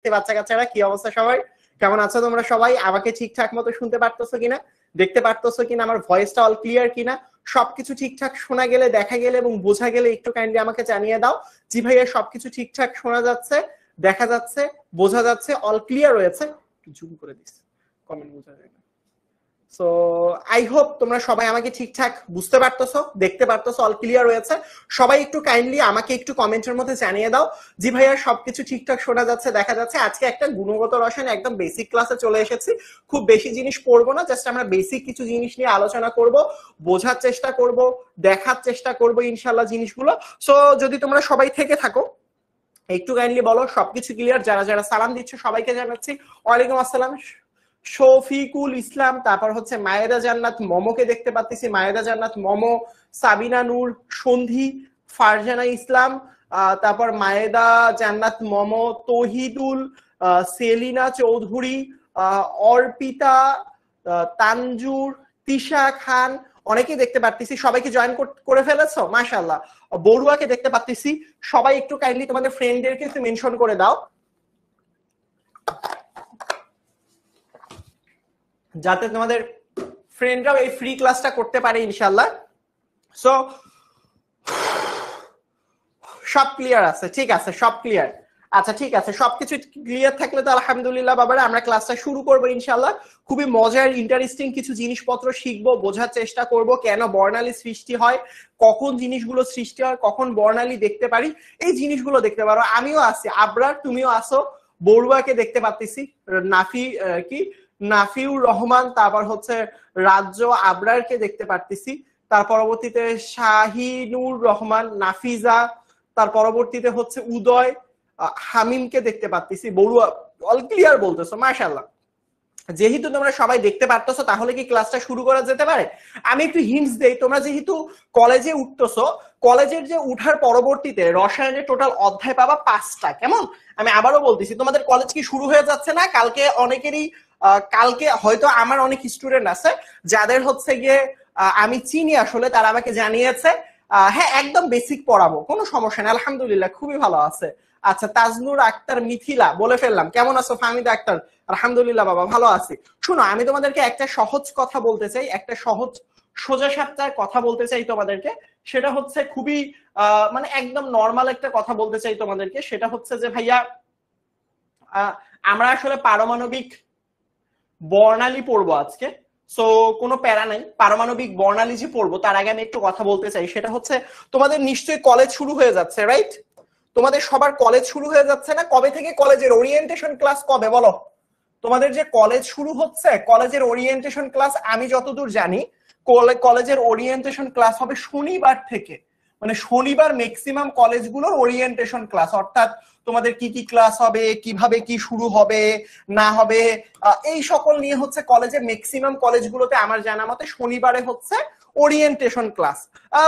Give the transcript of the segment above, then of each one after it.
বাচ্চা কাচ্চারা কি অবস্থা সবাই, কেমন আছো তোমরা সবাই? আমাকে ঠিকঠাক মতো শুনতে পারতেছো কিনা, দেখতে পারতেছো কিনা, আমার ভয়েসটা অল ক্লিয়ার কিনা, সবকিছু ঠিকঠাক শোনা গেলে, দেখা গেলে এবং বোঝা গেলে একটু কাইন্ডলি আমাকে জানিয়ে দাও। জি ভাইয়া সবকিছু ঠিকঠাক শোনা যাচ্ছে, দেখা যাচ্ছে, বোঝা যাচ্ছে, অল ক্লিয়ার রয়েছে। জুম করে দিচ্ছি, কমেন্ট বোঝা যায় না। সো আই হোপ তোমরা সবাই আমাকে ঠিকঠাক বুঝতে পারতেছো, দেখতে পারতেছো, অল ক্লিয়ার রয়েছে। সবাই একটু কাইন্ডলি আমাকে একটু কমেন্টের মধ্যে জানিয়ে দাও জি ভাইয়া সবকিছু ঠিকঠাক শোনা যাচ্ছে, দেখা যাচ্ছে। আজকে একটা গুণগত রসায়ন একদম বেসিক ক্লাসে চলে এসেছি। খুব বেশি জিনিস পড়বো না, জাস্ট আমরা বেসিক কিছু জিনিস নিয়ে আলোচনা করব, বোঝার চেষ্টা করব, দেখার চেষ্টা করব ইনশাল্লাহ জিনিসগুলো। সো যদি তোমরা সবাই থেকে থাকো একটু কাইন্ডলি বলো সবকিছু ক্লিয়ার। যারা যারা সালাম দিচ্ছে সবাইকে জানাচ্ছি ওয়ালাইকুম আসসালাম। শফিকুল ইসলাম, তারপর হচ্ছে মায়েদা জান্নাত মমকে দেখতে পাচ্ছি, মায়েদা জান্নাত মমো, সাবিনা নূর, সন্ধি, ফারজানা ইসলাম, তারপর মায়েদা জান্নাত মমো, তহিদুল, সেলিনা চৌধুরী, অর্পিতা, তানজুর, তিশা খান, অনেকেই দেখতে পাচ্ছি। সবাইকে জয়েন করে ফেলেছো মাশাআল্লাহ। বড়ুয়াকে দেখতে পাচ্ছি। সবাই একটু কাইন্ডলি তোমাদের ফ্রেন্ডদেরকে একটু মেনশন করে দাও যাতে তোমাদের ফ্রেন্ডরাও এই ফ্রি ক্লাসটা করতে পারে ইনশাআল্লাহ। সো সব ক্লিয়ার আছে? ঠিক আছে, সব ক্লিয়ার। আচ্ছা ঠিক আছে, সবকিছু ক্লিয়ার থাকলে তো আলহামদুলিল্লাহ বাবারা, আমরা ক্লাসটা শুরু করবো ইনশাআল্লাহ। খুবই মজার ইন্টারেস্টিং কিছু জিনিসপত্র শিখবো, বোঝার চেষ্টা করব কেন বর্ণালী সৃষ্টি হয়, কখন জিনিসগুলো সৃষ্টি হয়, কখন বর্ণালী দেখতে পারি, এই জিনিসগুলো দেখতে পারো। আমিও আছি, আবরার তুমিও আসো, বড়ুয়াকে দেখতে পাচ্ছি, নাফিউর রহমান, তারপর হচ্ছে রাজ্য আবরারকে দেখতে পাচ্ছি, তার পরবর্তীতে শাহিনুর রহমান, নাফিজা, তার পরবর্তীতে হচ্ছে উদয়, হামিমকে দেখতে পাচ্ছি। বড়ুয়া অল ক্লিয়ার বলতেছো মাশাআল্লাহ। যেহেতু তোমরা সবাই দেখতে পারতেছো তাহলে কি ক্লাসটা শুরু করা যেতে পারে? আমি একটু হিন্টস দেই। তোমরা যেহেতু কলেজে উঠতেছো, কলেজের যে উঠার পরবর্তীতে রসায়নের টোটাল অধ্যায় পাবা 5টা। কেমন? আমি আবারও বলতেছি, তোমাদের কলেজ কি শুরু হয়ে যাচ্ছে না? কালকে অনেকেরই, কালকে হয়তো আমার অনেক স্টুডেন্ট আছে যাদের হচ্ছে গিয়ে আমি চিনি আসলে, তারা আমাকে জানিয়েছে হ্যাঁ একদম বেসিক পড়াবো, কোনো সমস্যা নেই, আলহামদুলিল্লাহ খুবই ভালো আছে। আচ্ছা তাজনুর আক্তার মিথিলা বলে ফেললাম, কেমন আছো ফাহমিদা আক্তার? আলহামদুলিল্লাহ বাবা ভালো আছি। শোনো আমি তোমাদেরকে একটা সহজ কথা বলতে চাই, একটা সহজ সোজা সাপটার কথা বলতে চাই তোমাদেরকে। সেটা হচ্ছে খুবই মানে একদম নর্মাল একটা কথা বলতে চাই তোমাদেরকে। সেটা হচ্ছে যে ভাইয়া আমরা আসলে পারমাণবিক বর্ণালী পড়বো আজকে। সো কোনো প্যারা নাই, পারমাণবিক বর্ণালী যে পড়বো তার আগে আমি একটু কথা বলতে চাই। সেটা হচ্ছে তোমাদের নিশ্চয়ই কলেজ শুরু হয়ে যাচ্ছে, রাইট? তোমাদের সবার কলেজ শুরু হয়ে যাচ্ছে না? কবে থেকে কলেজের ওরিয়েন্টেশন ক্লাস কবে বলো? তোমাদের যে কলেজ শুরু হচ্ছে, কলেজের ওরিয়েন্টেশন ক্লাস আমি যতদূর জানি কলেজের ওরিয়েন্টেশন ক্লাস হবে শনিবার থেকে। মানে শনিবার ম্যাক্সিমাম কলেজগুলোর ওরিয়েন্টেশন ক্লাস, অর্থাৎ তোমাদের কি কি ক্লাস হবে, কিভাবে কি শুরু হবে না হবে, এই সকল নিয়ে হচ্ছে কলেজে ম্যাক্সিমাম কলেজগুলোতে আমার জানা মতে শনিবারে হচ্ছে ওরিয়েন্টেশন ক্লাস।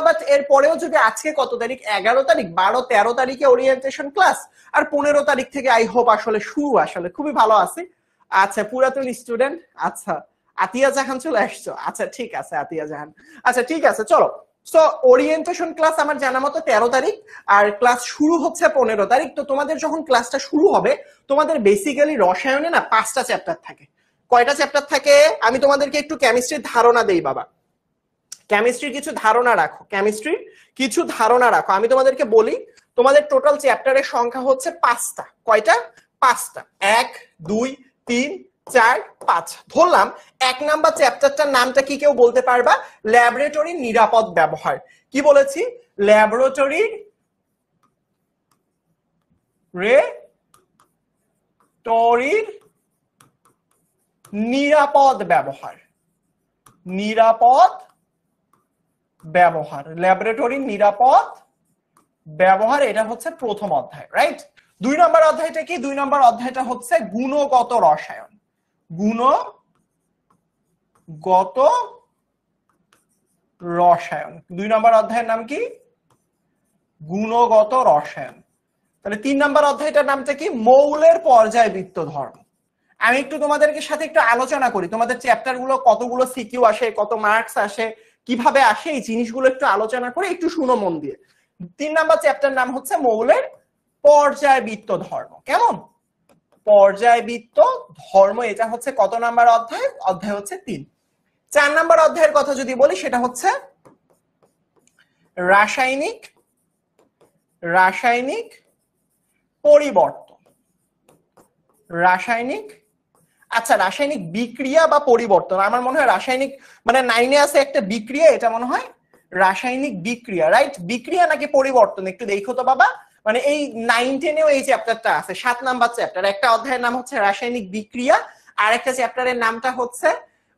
বাট এরপরেও যদি আজকে কত তারিখ, 11 তারিখ, 12, 13 তারিখে ওরিয়েন্টেশন ক্লাস, আর 15 তারিখ থেকে আই হোপ আসলে শুরু। আসলে খুবই ভালো আছি। আচ্ছা পুরাতন স্টুডেন্ট, আচ্ছা আতিয়া জাহান চলে আসছো, আচ্ছা ঠিক আছে আতিয়া জাহান, আচ্ছা ঠিক আছে চলো। সো ওরিয়েন্টেশন ক্লাস আমার জানা মতো 13 তারিখ, আর ক্লাস শুরু হচ্ছে 15 তারিখ। তো তোমাদের যখন ক্লাসটা শুরু হবে, তোমাদের বেসিক্যালি রসায়নে না 5টা চ্যাপ্টার থাকে। কয়টা চ্যাপ্টার থাকে? আমি তোমাদেরকে একটু কেমিস্ট্রির ধারণা দেই বাবা, কেমিস্ট্রির কিছু ধারণা রাখো, কেমিস্ট্রির কিছু ধারণা রাখো। আমি তোমাদেরকে বলি, তোমাদের টোটাল চ্যাপ্টারের সংখ্যা হচ্ছে 5টা। কয়টা? 5টা। 1, 2, 3, 4, 5 ধরলাম। 1 নাম্বার চ্যাপ্টারটার নামটা কি কেউ বলতে পারবা? ল্যাবরেটরির নিরাপদ ব্যবহার। কি বলেছি? ল্যাবরেটরির নিরাপদ ব্যবহার। নিরাপদ ব্যবহার, ল্যাবরেটরির নিরাপদ ব্যবহার, এটা হচ্ছে প্রথম অধ্যায়, রাইট? 2 নম্বর অধ্যায়টা কি? 2 নম্বর অধ্যায়টা হচ্ছে গুণগত রসায়ন। গুণগত রসায়ন, 2 নম্বর অধ্যায়ের নাম কি? গুণগত রসায়ন। তাহলে 3 নম্বর অধ্যায়টার নামটা কি? মৌলের পর্যায়বৃত্ত ধর্ম। আমি একটু তোমাদেরকে সাথে একটু আলোচনা করি, তোমাদের চ্যাপ্টার গুলো কতগুলো সিকিউ আসে, কত মার্কস আসে, কিভাবে আসে, এই জিনিসগুলো একটু আলোচনা করে, একটু শুনো মন দিয়ে। 3 নাম্বার চ্যাপ্টার নাম হচ্ছে মৌলের পর্যায়বৃত্ত ধর্ম। কেমন? পর্যায়বৃত্ত ধর্ম, এটা হচ্ছে কত নাম্বার অধ্যায়? অধ্যায় হচ্ছে 3। 4 নাম্বার অধ্যায়ের কথা যদি বলি সেটা হচ্ছে রাসায়নিক রাসায়নিক পরিবর্তন। রাসায়নিক, আচ্ছা রাসায়নিক বিক্রিয়া বা পরিবর্তন, আমার মনে হয় রাসায়নিক মানে 9 এ আছে একটা বিক্রিয়া, এটা মনে হয় রাসায়নিক বিক্রিয়া, রাইট? বিক্রিয়া নাকি পরিবর্তন একটু দেখো তো বাবা। মানে এই 9-10 এও এই চ্যাপ্টারটা আছে, 7 নাম্বার চ্যাপ্টার। একটা অধ্যায়ের নাম হচ্ছে রাসায়নিক বিক্রিয়া, আর একটা চ্যাপ্টারের নামটা হচ্ছে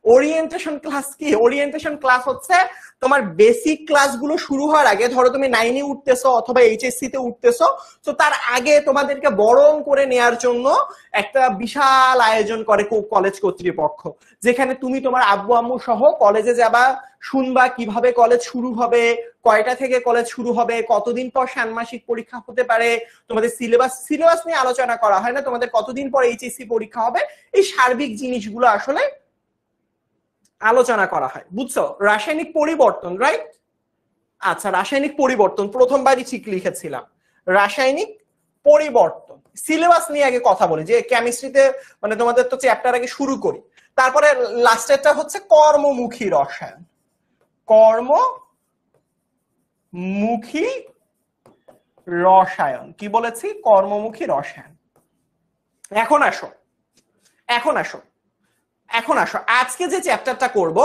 ওরিয়েন্টেশন ক্লাস। কি ওরিয়েন্টেশন ক্লাস? হচ্ছে তোমার বেসিক ক্লাসগুলো শুরু হওয়ার আগে, ধরো তুমি 9 এ উঠতেছো অথবা এইচএসসি তে উঠতেছো, তো তার আগে তোমাদেরকে বরং করে নেয়ার জন্য একটা বিশাল আয়োজন করে কলেজ কর্তৃপক্ষ, যেখানে তুমি তোমার আব্বু আম্মু সহ কলেজে যাবা, শুনবা কিভাবে কলেজ শুরু হবে, কয়টা থেকে কলেজ শুরু হবে, কতদিন পর ষান্মাসিক পরীক্ষা হতে পারে, তোমাদের সিলেবাস নিয়ে আলোচনা করা হয় না, তোমাদের কতদিন পর এইচএসসি পরীক্ষা হবে, এই সার্বিক জিনিসগুলো আসলে আলোচনা করা হয়, বুঝছো? রাসায়নিক পরিবর্তন, রাইট? আচ্ছা রাসায়নিক পরিবর্তন প্রথমবারই ঠিক লিখেছিলাম, রাসায়নিক পরিবর্তন। সিলেবাস নিয়ে আগে কথা বলি, যে কেমিস্ট্রিতে মানে তোমাদের তো চ্যাপ্টার আগে শুরু করি, তারপরে লাস্টেরটা হচ্ছে কর্মমুখী রসায়ন। কর্মমুখী রসায়ন, কি বলেছি? কর্মমুখী রসায়ন। এখন আসো এখন আসো এখন আসো আজকে যে চ্যাপ্টারটা করব,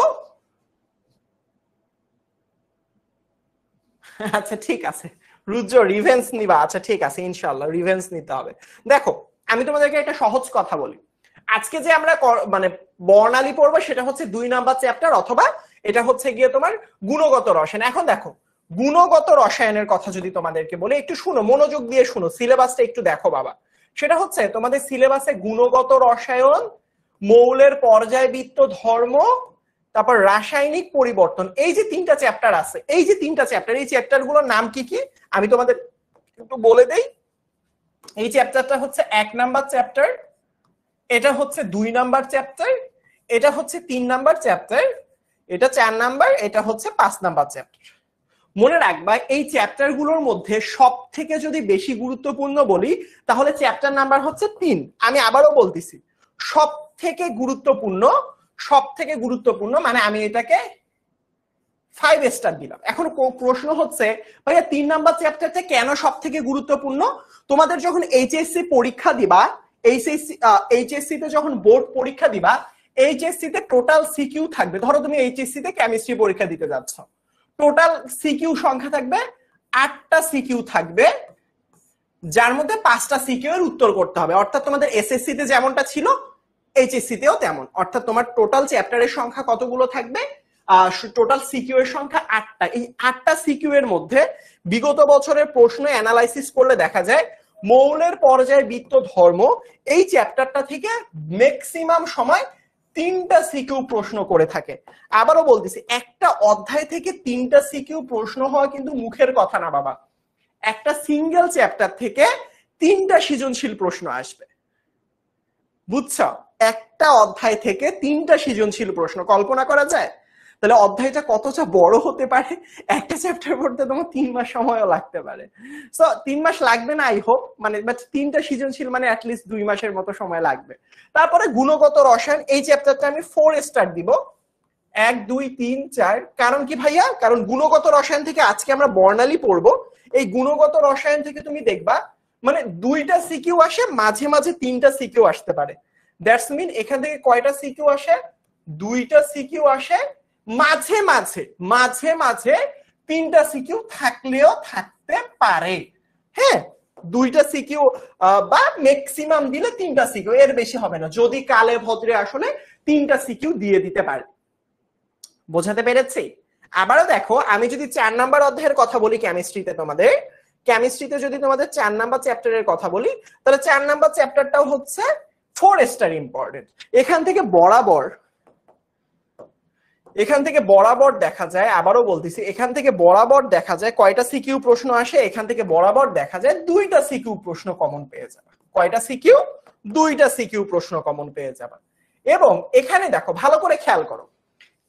আচ্ছা ঠিক আছে রুদ্র রিভেন্স নিবা, আচ্ছা ঠিক আছে ইনশাআল্লাহ রিভেন্স নিতে হবে। দেখো আমি তোমাদেরকে একটা সহজ কথা বলি, আজকে যে আমরা মানে বর্ণালী পড়বো সেটা হচ্ছে 2 নাম্বার চ্যাপ্টার, অথবা এটা হচ্ছে গিয়ে তোমার গুণগত রসায়ন। এখন দেখো গুণগত রসায়নের কথা যদি তোমাদেরকে বলি, একটু শুনো, মনোযোগ দিয়ে শুনো, সিলেবাসটা একটু দেখো বাবা। সেটা হচ্ছে তোমাদের সিলেবাসে গুণগত রসায়ন, মৌলের পর্যায়বৃত্ত ধর্ম, তারপর রাসায়নিক পরিবর্তন, এই যে 3টা চ্যাপ্টার আছে, এই যে 3টা চ্যাপ্টার, এই চ্যাপ্টারগুলোর নাম কি কি আমি তোমাদের একটু বলে দেই। এই চ্যাপ্টারটা হচ্ছে 1 নাম্বার চ্যাপ্টার, এটা হচ্ছে 2 নাম্বার চ্যাপ্টার, এটা হচ্ছে 3 নাম্বার চ্যাপ্টার, এটা 4 নাম্বার, এটা হচ্ছে 5 নাম্বার চ্যাপ্টার। মনে রাখবা এই চ্যাপ্টার গুলোর মধ্যে সব থেকে যদি বেশি গুরুত্বপূর্ণ বলি তাহলে চ্যাপ্টার নাম্বার হচ্ছে 3। আমি আবারও বলতেছি, সব থেকে গুরুত্বপূর্ণ মানে আমি এটাকে 5 স্টার দিলাম। এখন প্রশ্ন হচ্ছে ভাইয়া 3 নাম্বার চ্যাপ্টারটা কেন সব থেকে গুরুত্বপূর্ণ? তোমাদের যখন এইচএসসি পরীক্ষা দিবা, এইচএসসি তে যখন বোর্ড পরীক্ষা দিবা, এইচএসসি তে টোটাল সিকিউ থাকবে। ধরো তুমি এইচএসসি তে কেমিস্ট্রি পরীক্ষা দিতে যাচ্ছ, টোটাল সিকিউ সংখ্যা থাকবে 8টা সিকিউ থাকবে, যার মধ্যে 5টা সিকিউ এর উত্তর করতে হবে। অর্থাৎ তোমাদের এসএসসি তে যেমনটা ছিল এইচএসসি তেও তেমন। অর্থাৎ তোমার টোটাল চ্যাপ্টারের সংখ্যা কতগুলো থাকবে? টোটাল সিকিউ এর সংখ্যা 8টা। এই 8টা সিকিউ এর মধ্যে বিগত বছরের প্রশ্ন অ্যানালাইসিস করলে দেখা যায় মৌলের পর্যায়বৃত্ত ধর্ম এই চ্যাপ্টারটা থেকে ম্যাক্সিমাম সময় 3টা সিকিউ প্রশ্ন করে থাকে। আবারও বলতেছি, একটা অধ্যায় থেকে 3টা সিকিউ প্রশ্ন হওয়া কিন্তু মুখের কথা না বাবা। একটা সিঙ্গেল চ্যাপ্টার থেকে 3টা সৃজনশীল প্রশ্ন আসবে, বুঝছো? একটা অধ্যায় থেকে 3টা সৃজনশীল প্রশ্ন, কল্পনা করা যায়? তাহলে অধ্যায়টা কতটা বড় হতে পারে। একটা চ্যাপ্টার পড়তে তোমার 3 মাস সময়ও লাগতে পারে। সো 3 মাস লাগবে না আই হোপ, মানে 3টা সৃজনশীল মানে অ্যাটলিস্ট 2 মাসের মতো সময় লাগবে। তারপরে গুণগত রসায়ন, এই চ্যাপ্টারটা আমি 4 স্টার দিব, 1 2 3 4। কারণ কি ভাইয়া? কারণ গুণগত রসায়ন থেকে আজকে আমরা বর্ণালী পড়বো, এই গুণগত রসায়ন থেকে তুমি দেখবা মানে 2টা সিকিউ আসে, মাঝে মাঝে 3টা সিকিউ আসতে পারে। দ্যাটস মিন এখান থেকে কয়টা সিকিউ আসে? 2টা সিকিউ আসে, মাঝে মাঝে 3টা সিকিউ থাকলেও থাকতে পারে। হ্যাঁ, 2টা সিকিউ বা ম্যাক্সিমাম দিলে 3টা সিকিউ, এর বেশি হবে না, যদি কালে ভদ্রে আসলে 3টা সিকিউ দিয়ে দিতে পারে। বোঝাতে পেরেছি? আবারও দেখো, আমি যদি 4 নাম্বার অধ্যায়ের কথা বলি কেমিস্ট্রিতে, যদি তোমাদের 4 নাম্বার চ্যাপ্টারের কথা বলি, তাহলে 4 নাম্বার চ্যাপ্টারটাও হচ্ছে 4 স্টার ইম্পর্টেন্ট। এখান থেকে বরাবর দেখা যায়, আবারও বলতেছি, এখান থেকে বরাবর দেখা যায় কয়টা সিকিউ প্রশ্ন আসে, এখান থেকে বরাবর দেখা যায় 2টা সিকিউ প্রশ্ন কমন পেয়ে যাবে। কয়টা সিকিউ? 2টা সিকিউ প্রশ্ন কমন পেয়ে যাবে। এবং এখানে দেখো ভালো করে খেয়াল করো,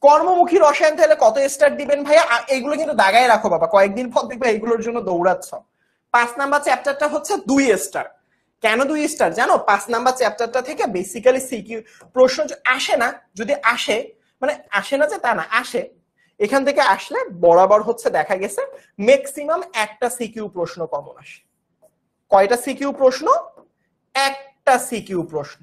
কর্মমুখী রসায়ন তাহলে কত স্টার দিবেন ভাইয়া? এইগুলো কিন্তু দাগায় রাখো বাবা, কয়েকদিন পর দেখবে এইগুলোর জন্য দৌড়াচ্ছ। 5 নাম্বার চ্যাপ্টারটা হচ্ছে 2 স্টার, কেন 2 স্টার জানো? 5 নাম্বার চ্যাপ্টারটা থেকে বেসিক্যালি সিকিউ প্রশ্ন আসে না, যদি আসে মানে আসে না যে তা না, আসে, এখান থেকে আসলে বরাবর হচ্ছে দেখা গেছে ম্যাক্সিমাম একটা সিকিউ প্রশ্ন কমন আসে। কয়টা সিকিউ প্রশ্ন? একটা সিকিউ প্রশ্ন।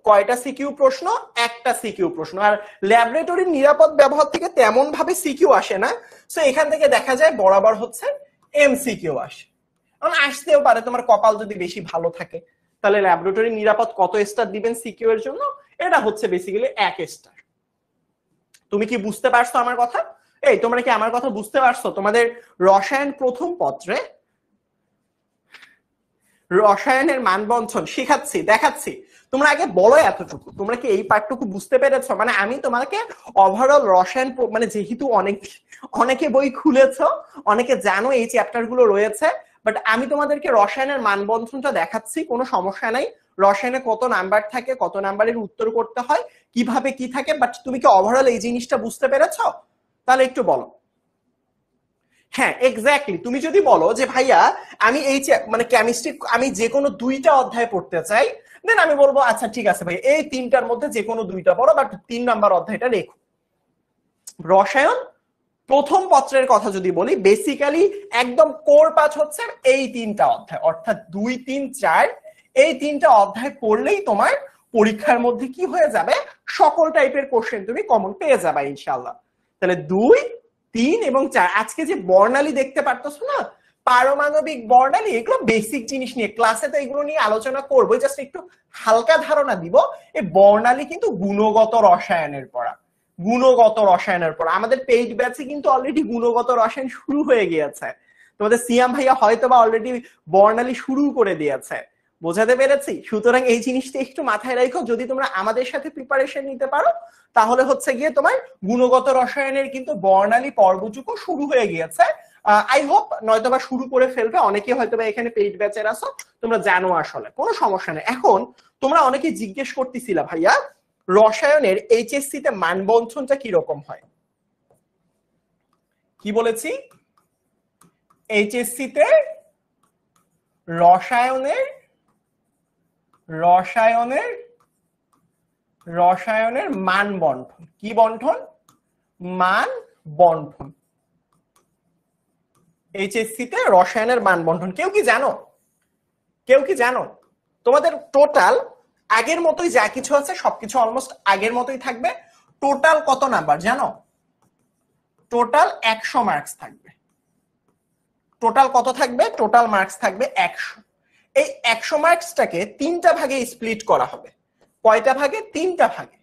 কয়টা সিকিউ প্রশ্ন? একটা সিকিউ প্রশ্ন। আর ল্যাবরেটরির নিরাপদ ব্যবহার থেকে তেমন ভাবে সিকিউ আসে না, সো এখান থেকে দেখা যায় বরাবর হচ্ছে এমসিকিউ আসে। কারণ আসতেও পারে তোমার কপাল যদি বেশি ভালো থাকে, তাহলে ল্যাবরেটরির নিরাপদ কত স্টার দিবেন সিকিউ এর জন্য? এটা হচ্ছে বেসিক্যালি 1 স্টার। তুমি কি বুঝতে পারছো আমার কথা? এই তোমরা কি আমার কথা বুঝতে পারছো? তোমাদের রসায়ন প্রথম পত্রে রসায়নের মানবন্ধন শিখাচ্ছি, দেখাচ্ছি, তোমরা আগে বলো এতটুকু, তোমরা কি এই পার্টটুকু বুঝতে পেরেছো? মানে আমি তোমাকে ওভারঅল রসায়ন মানে যেহেতু অনেকে বই খুলেছো, অনেকে জানো এই চ্যাপ্টার গুলো রয়েছে, বাট আমি তোমাদেরকে রসায়নের মানবন্ধনটা দেখাচ্ছি, কোনো সমস্যা নাই। রসায়নে কত নাম্বার থাকে, কত নাম্বারের উত্তর করতে হয়, কিভাবে কি থাকে, বাট তুমি কি ওভারঅল এই জিনিসটা বুঝতে পেরেছো? তাহলে একটু বলো। হ্যাঁ এক্স্যাক্টলি, তুমি যদি বলো যে ভাইয়া আমি এই মানে কেমিস্ট্রি আমি যে কোনো 2টা অধ্যায় পড়তে চাই, দেন আমি বলবো আচ্ছা ঠিক আছে ভাই, এই 3টার মধ্যে যে কোনো 2টা পড়ো, বাট 3 নাম্বার অধ্যায়টা রেখো। রসায়ন প্রথম পত্রের কথা যদি বলি, বেসিক্যালি একদম কোর পাঁচ হচ্ছে এই 3টা অধ্যায়, অর্থাৎ 2, 3, 4, এই 3টা অধ্যায় পড়লেই তোমার পরীক্ষার মধ্যে কি হয়ে যাবে, সকল টাইপের কোশ্চেন তুমি কমন পেয়ে যাবে ইনশাআল্লাহ। তাহলে 2, 3 এবং 4। আজকে যে বর্ণালী দেখতে পারতেছো না, পারমাণবিক বর্ণালী, এগুলো বেসিক জিনিস নিয়ে ক্লাসে তো এগুলো নিয়ে আলোচনা করবো, জাস্ট একটু হালকা ধারণা দিব। এই বর্ণালী কিন্তু গুণগত রসায়নের পড়া, গুণগত রসায়নের পড়া। আমাদের পেইড ব্যাচে কিন্তু অলরেডি গুণগত রসায়ন শুরু হয়ে গিয়েছে, তোমাদের সিয়াম ভাইয়া হয়তো বা অলরেডি বর্ণালী শুরু করে দিয়েছে, বোঝাতে পেরেছি? সুতরাং এই জিনিসটা একটু মাথায় রাখো, যদি তোমরা আমাদের সাথে প্রিপারেশন নিতে পারো তাহলে হচ্ছে গিয়ে তোমার গুণগত রসায়নের কিন্তু বর্ণালী পর্বটুকু শুরু হয়ে গিয়েছে। আই হোপ নয়তোবা শুরু করে ফেলবে, অনেকে হয়তোবা এখানে পেইড ব্যাচের আছো, তোমরা জানো, আসলে কোনো সমস্যা নেই। এখন তোমরা অনেকে জিজ্ঞেস করতেছিলা ভাইয়া রসায়নের এইচএসসি তে মানবন্ধনটা কিরকম হয়? কি বলেছি? এইচএসসি তে রসায়নের রসায়নের রসায়নের মান বন্টন। কি বন্টন? মান বন্টন। এইচএসসি তে রসায়নের মান বন্টন কেউ কি জানো? কেউ কি জানো? তোমাদের টোটাল আগের মতোই যা কিছু আছে সবকিছু অলমোস্ট আগের মতোই থাকবে। টোটাল কত নাম্বার জানো? টোটাল 100 মার্কস থাকবে। টোটাল কত থাকবে? টোটাল মার্কস থাকবে 100। এই 100 মার্কসটাকে 3টা ভাগে স্প্লিট করা হবে। কয়টা ভাগে? 3টা ভাগে।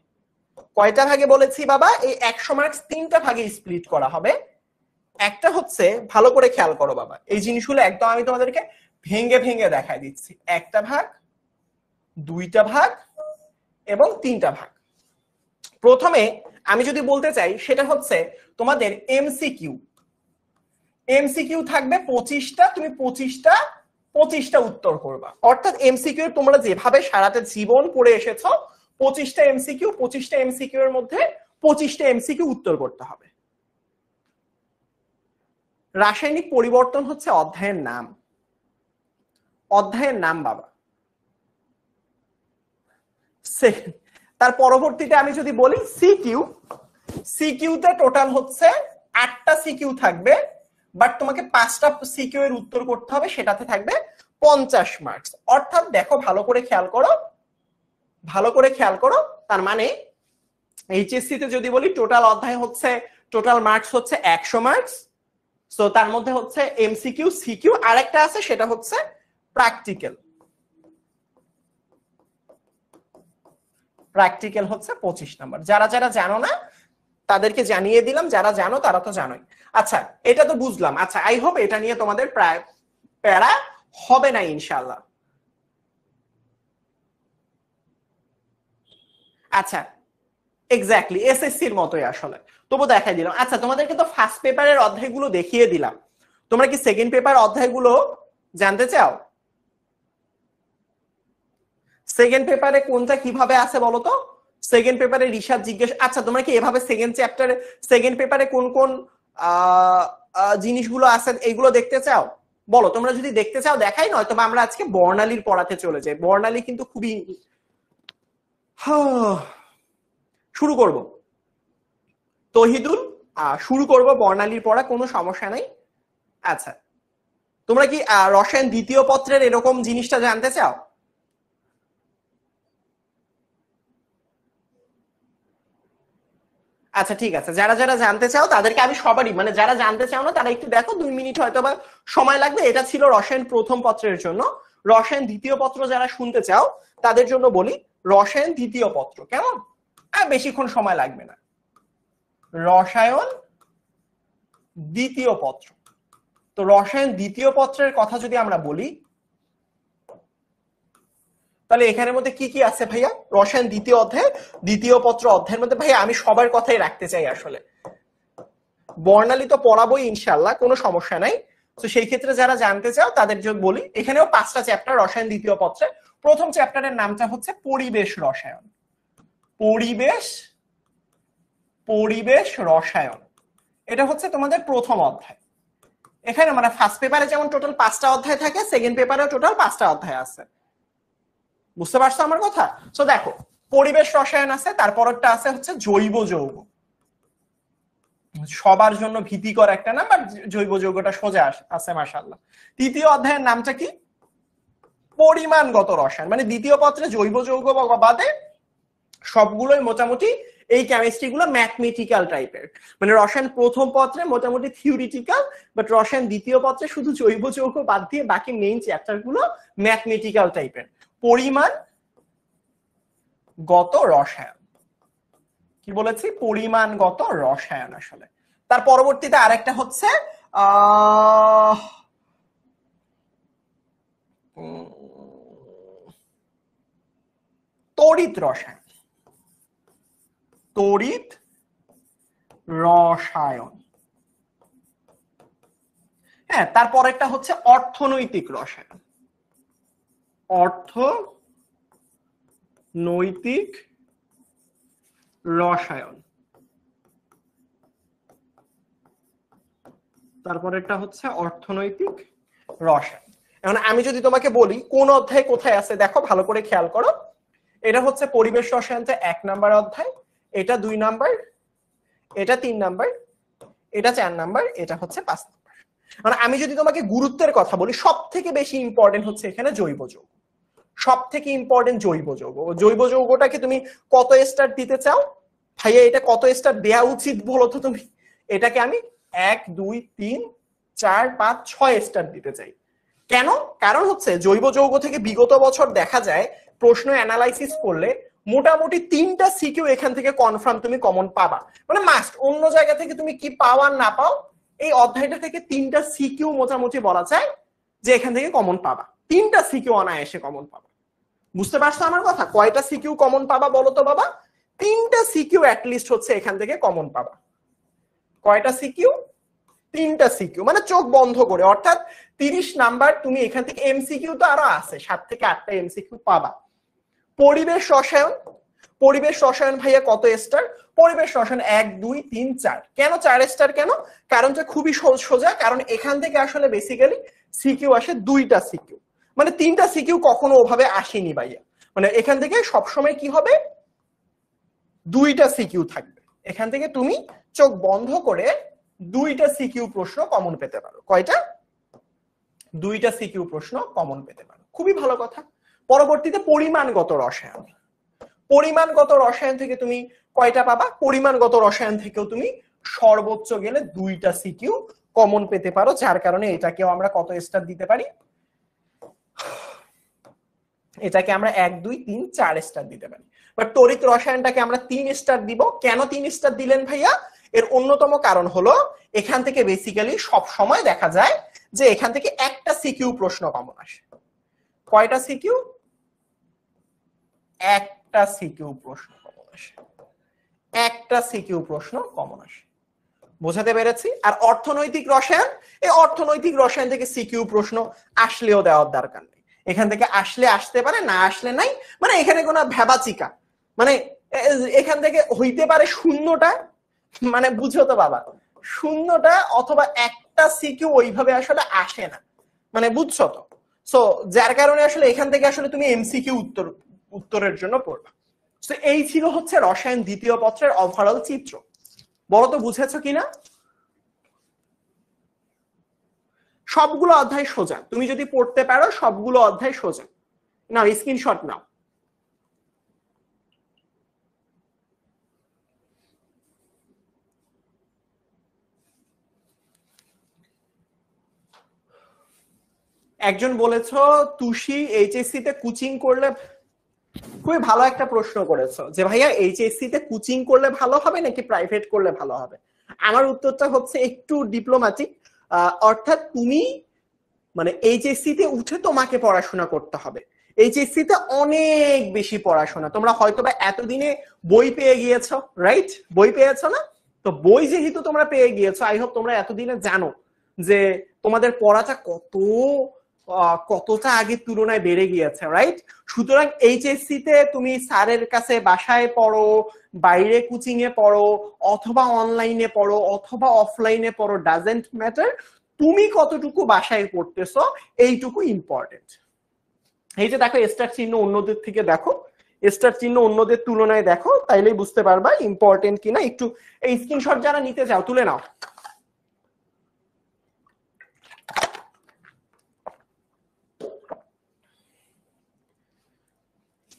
কয়টা ভাগে বলেছি বাবা? এই 100 মার্কস 3টা ভাগে স্প্লিট করা হবে। একটা হচ্ছে, ভালো করে খেয়াল করো বাবা, এই জিনিসগুলো একদম আমি তোমাদেরকে ভেঙে ভেঙে দেখাই দিচ্ছি। একটা ভাগ, 2টা ভাগ এবং 3টা ভাগ। প্রথমে আমি যদি বলতে চাই সেটা হচ্ছে তোমাদের এমসিকিউ। এমসিকিউ থাকবে 25টা, তুমি 25টা উত্তর করবা। অর্থাৎ এমসিকিউ তোমরা যেভাবে সারাটা জীবন পড়ে এসেছো, 25টা এমসিকিউ, 25টা এমসিকিউ এর মধ্যে 25টা এমসিকিউ উত্তর করতে হবে। রাসায়নিক পরিবর্তন হচ্ছে অধ্যায়ের নাম। অধ্যায়ের নাম বাবা। তার পরবর্তীতে আমি যদি বলি সিকিউ, সিকিউতে টোটাল হচ্ছে 8টা সিকিউ থাকবে, বাট তোমাকে 5টা সিকিউ এর উত্তর করতে হবে, সেটাতে থাকবে 50 মার্কস। অর্থাৎ দেখো, ভালো করে খেয়াল করো, ভালো করে খেয়াল করো, তার মানে এইচএসসি তে যদি বলি টোটাল অধ্যায় হচ্ছে, টোটাল মার্কস হচ্ছে 100 মার্কস। সো তার মধ্যে হচ্ছে এমসিকিউ, সিকিউ, আরেকটা আছে সেটা হচ্ছে প্র্যাকটিক্যাল। প্র্যাকটিক্যাল হচ্ছে 25 নাম্বার। যারা যারা জানো না তাদেরকে জানিয়ে দিলাম, যারা জানো তারা তো জানোই। আচ্ছা এটা তো বুঝলাম। আচ্ছা আই হোপ এটা নিয়ে তোমাদের প্রায় প্যারা হবে না ইনশাআল্লাহ। আচ্ছা এক্স্যাক্টলি এসএসসির মতোই আসলে, তবু দেখাই দিলাম। আচ্ছা তোমাদেরকে তো ফার্স্ট পেপারের অধ্যায়গুলো দেখিয়ে দিলাম, তোমরা কি সেকেন্ড পেপার অধ্যায়গুলো জানতে চাও? সেকেন্ড পেপারে কোনটা কিভাবে আছে বলো তো? সেকেন্ড পেপারে রিসার্চ জিজ্ঞেস, আচ্ছা তোমরা কি এভাবে সেকেন্ড চ্যাপ্টারে সেকেন্ড পেপারে কোন কোন জিনিসগুলো আছে এইগুলো দেখতে চাও? বলো তোমরা যদি দেখতে চাও দেখাই, নয়তো আমরা আজকে বর্ণালীর পড়াতে চলে যাই। বর্ণালী কিন্তু খুবই শুরু করব তহিদুল, শুরু করব বর্ণালীর পড়া, কোনো সমস্যা নাই। আচ্ছা, তোমরা কি রসায়ন দ্বিতীয় পত্রের এরকম জিনিসটা জানতে চাও? আচ্ছা ঠিক আছে, যারা যারা জানতে চাও তাদেরকে আমি সবারই, মানে যারা জানতে চাও না তারা একটু দেখো, 2 মিনিট হয়তো বা সময় লাগবে। এটা ছিল রসায়ন প্রথম পত্রের জন্য। রসায়ন দ্বিতীয় পত্র যারা শুনতে চাও তাদের জন্য বলি, রসায়ন দ্বিতীয় পত্র কেমন, বেশিক্ষণ সময় লাগবে না। রসায়ন দ্বিতীয় পত্র। তো রসায়ন দ্বিতীয় পত্রের কথা যদি আমরা বলি, তাহলে এখানের মধ্যে কি কি আছে ভাইয়া? রসায়ন দ্বিতীয় অধ্যায়, দ্বিতীয় পত্র অধ্যায়ের মধ্যে ভাইয়া আমি সবার কথাই রাখতে চাই আসলে। বর্ণালী তো পড়াবোই ইনশাল্লাহ, কোনো সমস্যা নাই। তো সেই ক্ষেত্রে যারা জানতে চাও তাদের জন্য বলি, এখানেও 5টা চ্যাপ্টার রসায়ন দ্বিতীয় পত্রে। প্রথম চ্যাপ্টারের নামটা হচ্ছে পরিবেশ রসায়ন। পরিবেশ রসায়ন, এটা হচ্ছে তোমাদের প্রথম অধ্যায়। এখানে মানে ফার্স্ট পেপারে যেমন টোটাল 5টা অধ্যায় থাকে, সেকেন্ড পেপারেও টোটাল 5টা অধ্যায় আছে। বুঝতে পারছো আমার কথা? তো দেখো, পরিবেশ রসায়ন আছে, তারপরটা আছে হচ্ছে জৈব যৌগ। সবার জন্য ভীতিকর একটা নাম, আর জৈব যৌগটা সোজা আছে মাশাআল্লাহ। তৃতীয় অধ্যায়ের নামটা কি? পরিমাণগত রসায়ন। মানে দ্বিতীয় পত্রে জৈব যৌগ বাদে সবগুলোই মোটামুটি এই কেমিস্ট্রি গুলো ম্যাথমেটিক্যাল টাইপের। মানে রসায়ন প্রথম পত্রে মোটামুটি থিওরিটিক্যাল, বাট রসায়ন দ্বিতীয় পত্রে শুধু জৈব যৌগ বাদ দিয়ে বাকি মেইন চ্যাপ্টার গুলো ম্যাথমেটিক্যাল টাইপের। পরিমাণগত রসায়ন, কি বলেছি? পরিমাণগত রসায়ন আসলে। তার পরবর্তীতে আরেকটা হচ্ছে তড়িৎ রসায়ন। তড়িৎ রসায়ন, হ্যাঁ। তারপরেরটা হচ্ছে অর্থনৈতিক রসায়ন। অর্থনৈতিক রসায়ন, তারপরেরটা হচ্ছে অর্থনৈতিক রসায়ন। এখন আমি যদি তোমাকে বলি কোন অধ্যায় কোথায় আছে, দেখো ভালো করে খেয়াল করো। এটা হচ্ছে পরিবেশ রসায়ন 1 নাম্বার অধ্যায়, এটা 2 নাম্বার, এটা 3 নাম্বার, এটা 4 নাম্বার, এটা হচ্ছে 5 নাম্বার। মানে আমি যদি তোমাকে গুরুত্বের কথা বলি, সব থেকে বেশি ইম্পর্টেন্ট হচ্ছে এখানে জৈব যৌগ। সব থেকে ইম্পর্টেন্ট জৈব যৌগ। জৈব যৌগটাকে তুমি কত স্টার দিতে চাও ভাইয়া? এটা কত স্টার দেওয়া উচিত বলো তো তুমি? এটাকে আমি 1 2 3 4 5 6 স্টার দিতে চাই। কেন? কারণ হচ্ছে জৈব যৌগ থেকে বিগত বছর দেখা যায় প্রশ্ন অ্যানালাইসিস করলে মোটামুটি 3টা সিকিউ এখান থেকে কনফার্ম তুমি কমন পাবা, মানে মাস্ট। অন্য জায়গা থেকে তুমি কি পাও আর না পাও, এই অধ্যায়টা থেকে 3টা সিকিউ মোটামুটি বলা যায় যে এখান থেকে কমন পাবা। 3টা সিকিউ অনায়াসে কমন পাবা। বুঝতে পারছো আমার কথা? কয়টা সিকিউ কমন পাবা বলো তো বাবা? 3টা সিকিউ অ্যাটলিস্ট হচ্ছে এখান থেকে কমন পাবা। কয়টা সিকিউ? 3টা সিকিউ, মানে চোখ বন্ধ করে। অর্থাৎ 30 নাম্বার তুমি এখান থেকে, এমসিকিউ তো আরো আছে, 7 থেকে 8টা এমসিকিউ পাবা। পরিবেশ রসায়ন, পরিবেশ রসায়ন ভাইয়া কত স্টার? পরিবেশ রসায়ন 1 2 3 4। কেন 4 স্টার? কেন? কারণটা খুবই সোজা, কারণ এখান থেকে আসলে বেসিক্যালি সিকিউ আসে 2টা সিকিউ, মানে 3টা সিকিউ কখনো ওভাবে আসেনি ভাইয়া। মানে এখান থেকে সবসময় কি হবে? 2টা সিকিউ থাকবে। এখান থেকে তুমি চোখ বন্ধ করে 2টা সিকিউ প্রশ্ন কমন পেতে পারো। কয়টা? 2টা সিকিউ প্রশ্ন কমন পেতে পারো, খুবই ভালো কথা। পরবর্তীতে পরিমাণগত রসায়ন। পরিমাণগত রসায়ন থেকে তুমি কয়টা পাবা? পরিমাণগত রসায়ন থেকেও তুমি সর্বোচ্চ গেলে 2টা সিকিউ কমন পেতে পারো, যার কারণে এটাকেও আমরা কত স্টার দিতে পারি? এটাকে আমরা 1 2 3 4 স্টার দিতে পারি। বাট তড়িৎ রসায়নটাকে আমরা 3 স্টার দিব। কেন 3 স্টার দিলেন ভাইয়া? এর অন্যতম কারণ হলো এখান থেকে বেসিক্যালি সব সময় দেখা যায় যে এখান থেকে একটা সিকিউ প্রশ্ন কমন আসে। কয়টা সিকিউ? একটা সিকিউ প্রশ্ন কমন আসে। একটা সিকিউ প্রশ্ন কমন আসে। বোঝাতে পেরেছি? আর অর্থনৈতিক রসায়ন, এই অর্থনৈতিক রসায়ন থেকে সিকিউ প্রশ্ন আসলেও দেওয়ার দরকার নেই। এখান থেকে আসলে আসতে পারে, না আসলে নাই। মানে এখানে কোনো ভ্যাবাচিকা, মানে এখান থেকে হইতে পারে শূন্যটা, মানে বুঝো তো বাবা, শূন্যটা অথবা একটা সিকিউ ওইভাবে আসলে আসে না। মানে বুঝছো তো? সো যার কারণে আসলে এখান থেকে আসলে তুমি এমসিকিউ উত্তরের জন্য পড়বা। তো এই ছিল হচ্ছে রসায়ন দ্বিতীয় পত্রের ওভারঅল চিত্র। বলো তো বুঝেছো কিনা? সবগুলো অধ্যায় সোজা, তুমি যদি পড়তে পারো সবগুলো অধ্যায় সোজা। নাও স্ক্রিনশট নাও। একজন বলেছ তুষি এইচএসসি তে কোচিং করলে, খুবই ভালো একটা প্রশ্ন করেছো যে ভাইয়া এইচএসসি তে কোচিং করলে ভালো হবে নাকি প্রাইভেট করলে ভালো হবে। আমার উত্তরটা হচ্ছে একটু ডিপ্লোম্যাটিক, অর্থাৎ তুমি মানে এইচএসসি তে উঠে তোমাকে পড়াশোনা করতে হবে। এইচএসসি তে অনেক বেশি পড়াশোনা, তোমরা হয়তো বা এতদিনে বই পেয়ে গিয়েছো, রাইট? বই পেয়েছো না? তো বই যেহেতু তোমরা পেয়ে গিয়েছো, আই হোপ তোমরা এতদিনে জানো যে তোমাদের পড়াটা কতটা আগের তুলনায় বেড়ে গিয়েছে, রাইট? সুতরাং এইচএসসি তে তুমি স্যারের কাছে বাসায় পড়ো, বাইরে কোচিং এ পড়ো, অথবা অনলাইনে পড়ো, অথবা অফলাইনে পড়ো, ডাজেন্ট ম্যাটার, তুমি কতটুকু বাসায় পড়তেছো এইটুকু ইম্পর্টেন্ট। এই যে দেখো স্টার চিহ্ন অন্যদের থেকে দেখো, স্টার চিহ্ন অন্যদের তুলনায় দেখো, তাইলেই বুঝতে পারবা ইম্পর্টেন্ট কিনা। একটু এই স্ক্রিনশট যারা নিতে চাও তুলে নাও।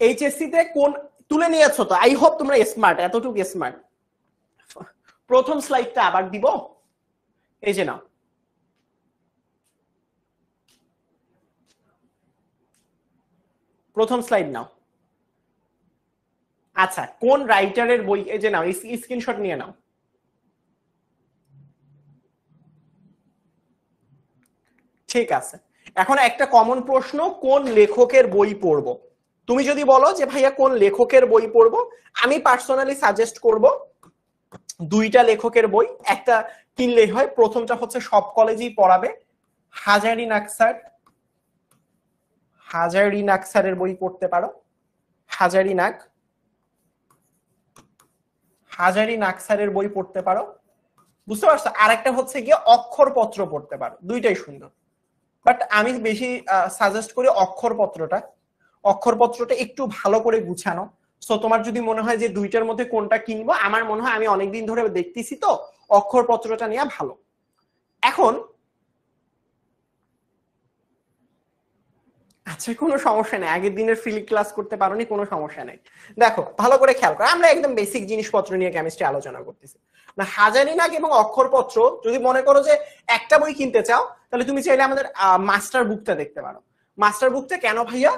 এইচএসসি তে কোন তুলে নিয়েছো তো? আই হোপ তোমরা স্মার্ট, এতটুকু স্মার্ট। প্রথম স্লাইডটা আবার দিব, এই যে নাও। প্রথম স্লাইড নাও। আচ্ছা, কোন রাইটারের বই, এই যে নাও স্ক্রিনশট নিয়ে নাও। ঠিক আছে, এখন একটা কমন প্রশ্ন, কোন লেখকের বই পড়বো? তুমি যদি বলো যে ভাইয়া কোন লেখকের বই পড়বো, আমি পার্সোনালি সাজেস্ট করব দুইটা লেখকের বই, একটা কিনলেই হয়। প্রথমটা হচ্ছে সব কলেজেই পড়াবে, হাজারি নাকসার, হাজারি নাকসারের বই পড়তে পারো। হাজারি নাক, হাজারি নাকসারের বই পড়তে পারো, বুঝতে পারছো? আর একটা হচ্ছে গিয়ে অক্ষরপত্র পড়তে পারো, দুইটাই সুন্দর। বাট আমি বেশি সাজেস্ট করি অক্ষরপত্রটা। অক্ষরপত্রটা একটু ভালো করে গুছানো। সো তোমার যদি মনে হয় যে দুইটার মধ্যে কোনটা কিনবো, আমার মনে হয়, আমি অনেকদিন ধরে দেখতেছি তো, অক্ষরপত্রটা নেওয়া ভালো। এখন আচ্ছা, কোনো সমস্যা নেই, আগের দিনের ফ্রি ক্লাস করতে পারোনি, কোনো সমস্যা নেই। দেখো ভালো করে খেয়াল করো, আমরা একদম বেসিক জিনিসপত্র নিয়ে কেমিস্ট্রি আলোচনা করতেছি না। হাজারি নাক এবং অক্ষরপত্র যদি মনে করো যে একটা বই কিনতে চাও, তাহলে তুমি চাইলে আমাদের মাস্টার বুকটা দেখতে পারো। মাস্টার বুকটা কেন ভাইয়া?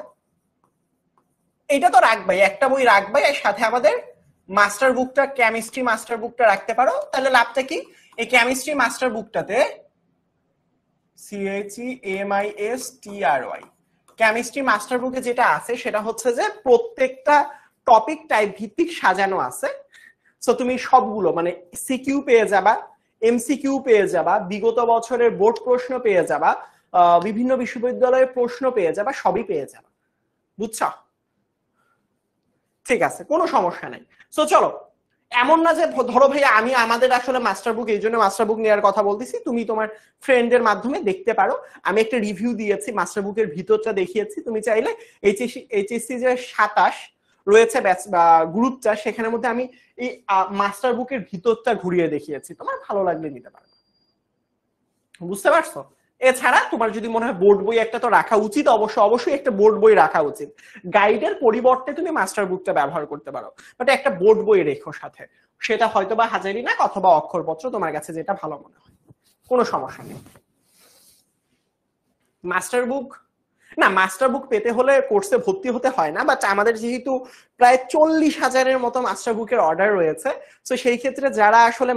এটা তো রাখবাই, একটা বই রাখবাই, এর সাথে আমাদের মাস্টার বুকটা, কেমিস্ট্রি মাস্টার বুকটা রাখতে পারো। তাহলে লাভটা কি? এই কেমিস্ট্রি মাস্টার বুকটাতে CHEMISTRY কেমিস্ট্রি মাস্টার বুকে যেটা আছে সেটা হচ্ছে যে প্রত্যেকটা টপিক টাইপ ভিত্তিক সাজানো আছে। সো তুমি সবগুলো মানে সিকিউ পেয়ে যাবা, এমসিকিউ পেয়ে যাবা, বিগত বছরের বোর্ড প্রশ্ন পেয়ে যাবা, বিভিন্ন বিশ্ববিদ্যালয়ের প্রশ্ন পেয়ে যাবা, সবই পেয়ে যাবা, বুঝছো? ঠিক আছে, কোনো সমস্যা নাই। সো চলো, এমন না যে ধরো ভাইয়া আমি আমাদের আসলে মাস্টার বুক, এই জন্য মাস্টার বুক নেওয়ার কথা বলতেছি, তুমি তোমার ফ্রেন্ডের মাধ্যমে দেখতে পারো। আমি একটা রিভিউ দিয়েছি, মাস্টার বুকের ভিতরটা দেখিয়েছি। তুমি চাইলে এইচএসসি যে 27 রয়েছে ব্যাচ বা গ্রুপটা, সেখানের মধ্যে আমি এই মাস্টার বুকের ভিতরটা ঘুরিয়ে দেখিয়েছি, তোমার ভালো লাগলে নিতে পারো, বুঝতে পারছো? এছাড়া তোমার যদি মনে হয় বোর্ড বই একটা তো রাখা উচিত, অবশ্যই একটা বোর্ড বই রাখা উচিত। গাইডের পরিবর্তে তুমি মাস্টার বুকটা ব্যবহার করতে পারো, বাট একটা বোর্ড বই রেখো সাথে, সেটা হয়তো বা হাজারি নাক অথবা অক্ষরপত্র, তোমার কাছে যেটা ভালো মনে হয়, কোনো সমস্যা নেই। মাস্টার বুক না, মাস্টার বুক পেতে হলে কোর্সে ভর্তি হতে হয় না, বাট আমাদের যেহেতু প্রায় 40,000-এর মতো মাস্টার বুকের অর্ডার রয়েছে, তো সেই ক্ষেত্রে যারা আসলে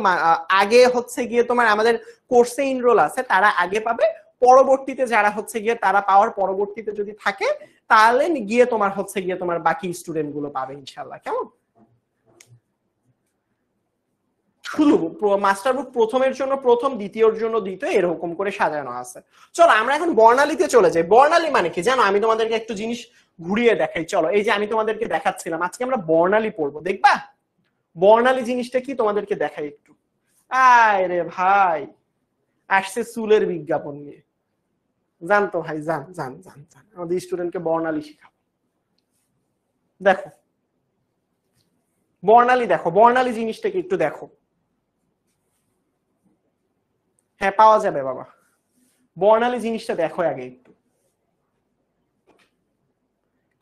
আগে হচ্ছে গিয়ে তোমার আমাদের কোর্সে ইনরোল আছে, তারা আগে পাবে। পরবর্তীতে যারা হচ্ছে গিয়ে তারা পাওয়ার পরবর্তীতে যদি থাকে, তাহলে গিয়ে তোমার হচ্ছে গিয়ে তোমার বাকি স্টুডেন্ট গুলো পাবে ইনশাল্লাহ। কেমন? শুধু মাস্টার বুক প্রথমের জন্য প্রথম, দ্বিতীয়র জন্য দ্বিতীয়, এরকম করে সাজানো আছে। চলো আমরা এখন বর্ণালীতে চলে যাই। বর্ণালী মানে কি জানো? আমি তোমাদেরকে একটু জিনিস ঘুরিয়ে দেখাই, চলো। এই যে আমি তোমাদেরকে দেখাচ্ছিলাম, আজকে আমরা বর্ণালী পড়বো, দেখবা? বর্ণালী জিনিসটা কি তোমাদেরকে দেখাই একটু। আয় রে ভাই, আসছে চুলের বিজ্ঞাপন নিয়ে, জান তো ভাই, জান জান জান জান, আমাদের স্টুডেন্টকে বর্ণালী শিখাবো। দেখো বর্ণালী, দেখো বর্ণালী জিনিসটাকে একটু দেখো। হ্যাঁ পাওয়া যাবে বাবা, বর্ণালী জিনিসটা দেখো আগে একটু।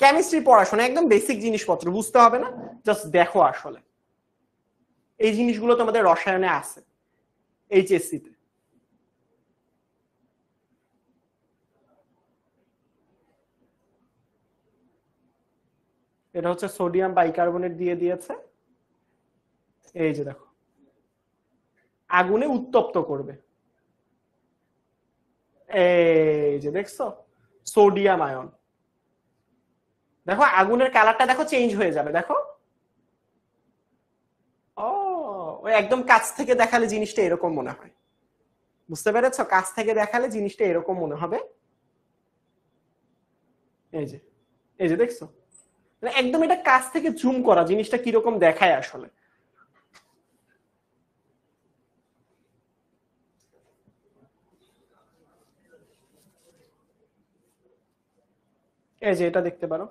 কেমিস্ট্রি পড়াশোনা একদম বেসিক জিনিসপত্র, বুঝতে হবে না, জাস্ট দেখো আসলে এই জিনিসগুলো তোমাদের রসায়নে আছে এইচএসসি তে। এটা হচ্ছে সোডিয়াম বাইকার্বনেট দিয়ে দিয়েছে, এই যে দেখো আগুনে উত্তপ্ত করবে, এই যে দেখছো সোডিয়াম আয়ন। দেখো আগুনের কালারটা দেখো চেঞ্জ হয়ে যাবে, দেখো ও ওই একদম কাছ থেকে দেখালে জিনিসটা এরকম মনে হয়, বুঝতে পেরেছো? কাছ থেকে দেখালে জিনিসটা এরকম মনে হবে, এই যে এই যে দেখছো, একদম এটা কাছ থেকে জুম করা জিনিসটা কিরকম দেখায় আসলে। এই যে এটা দেখতে পারো,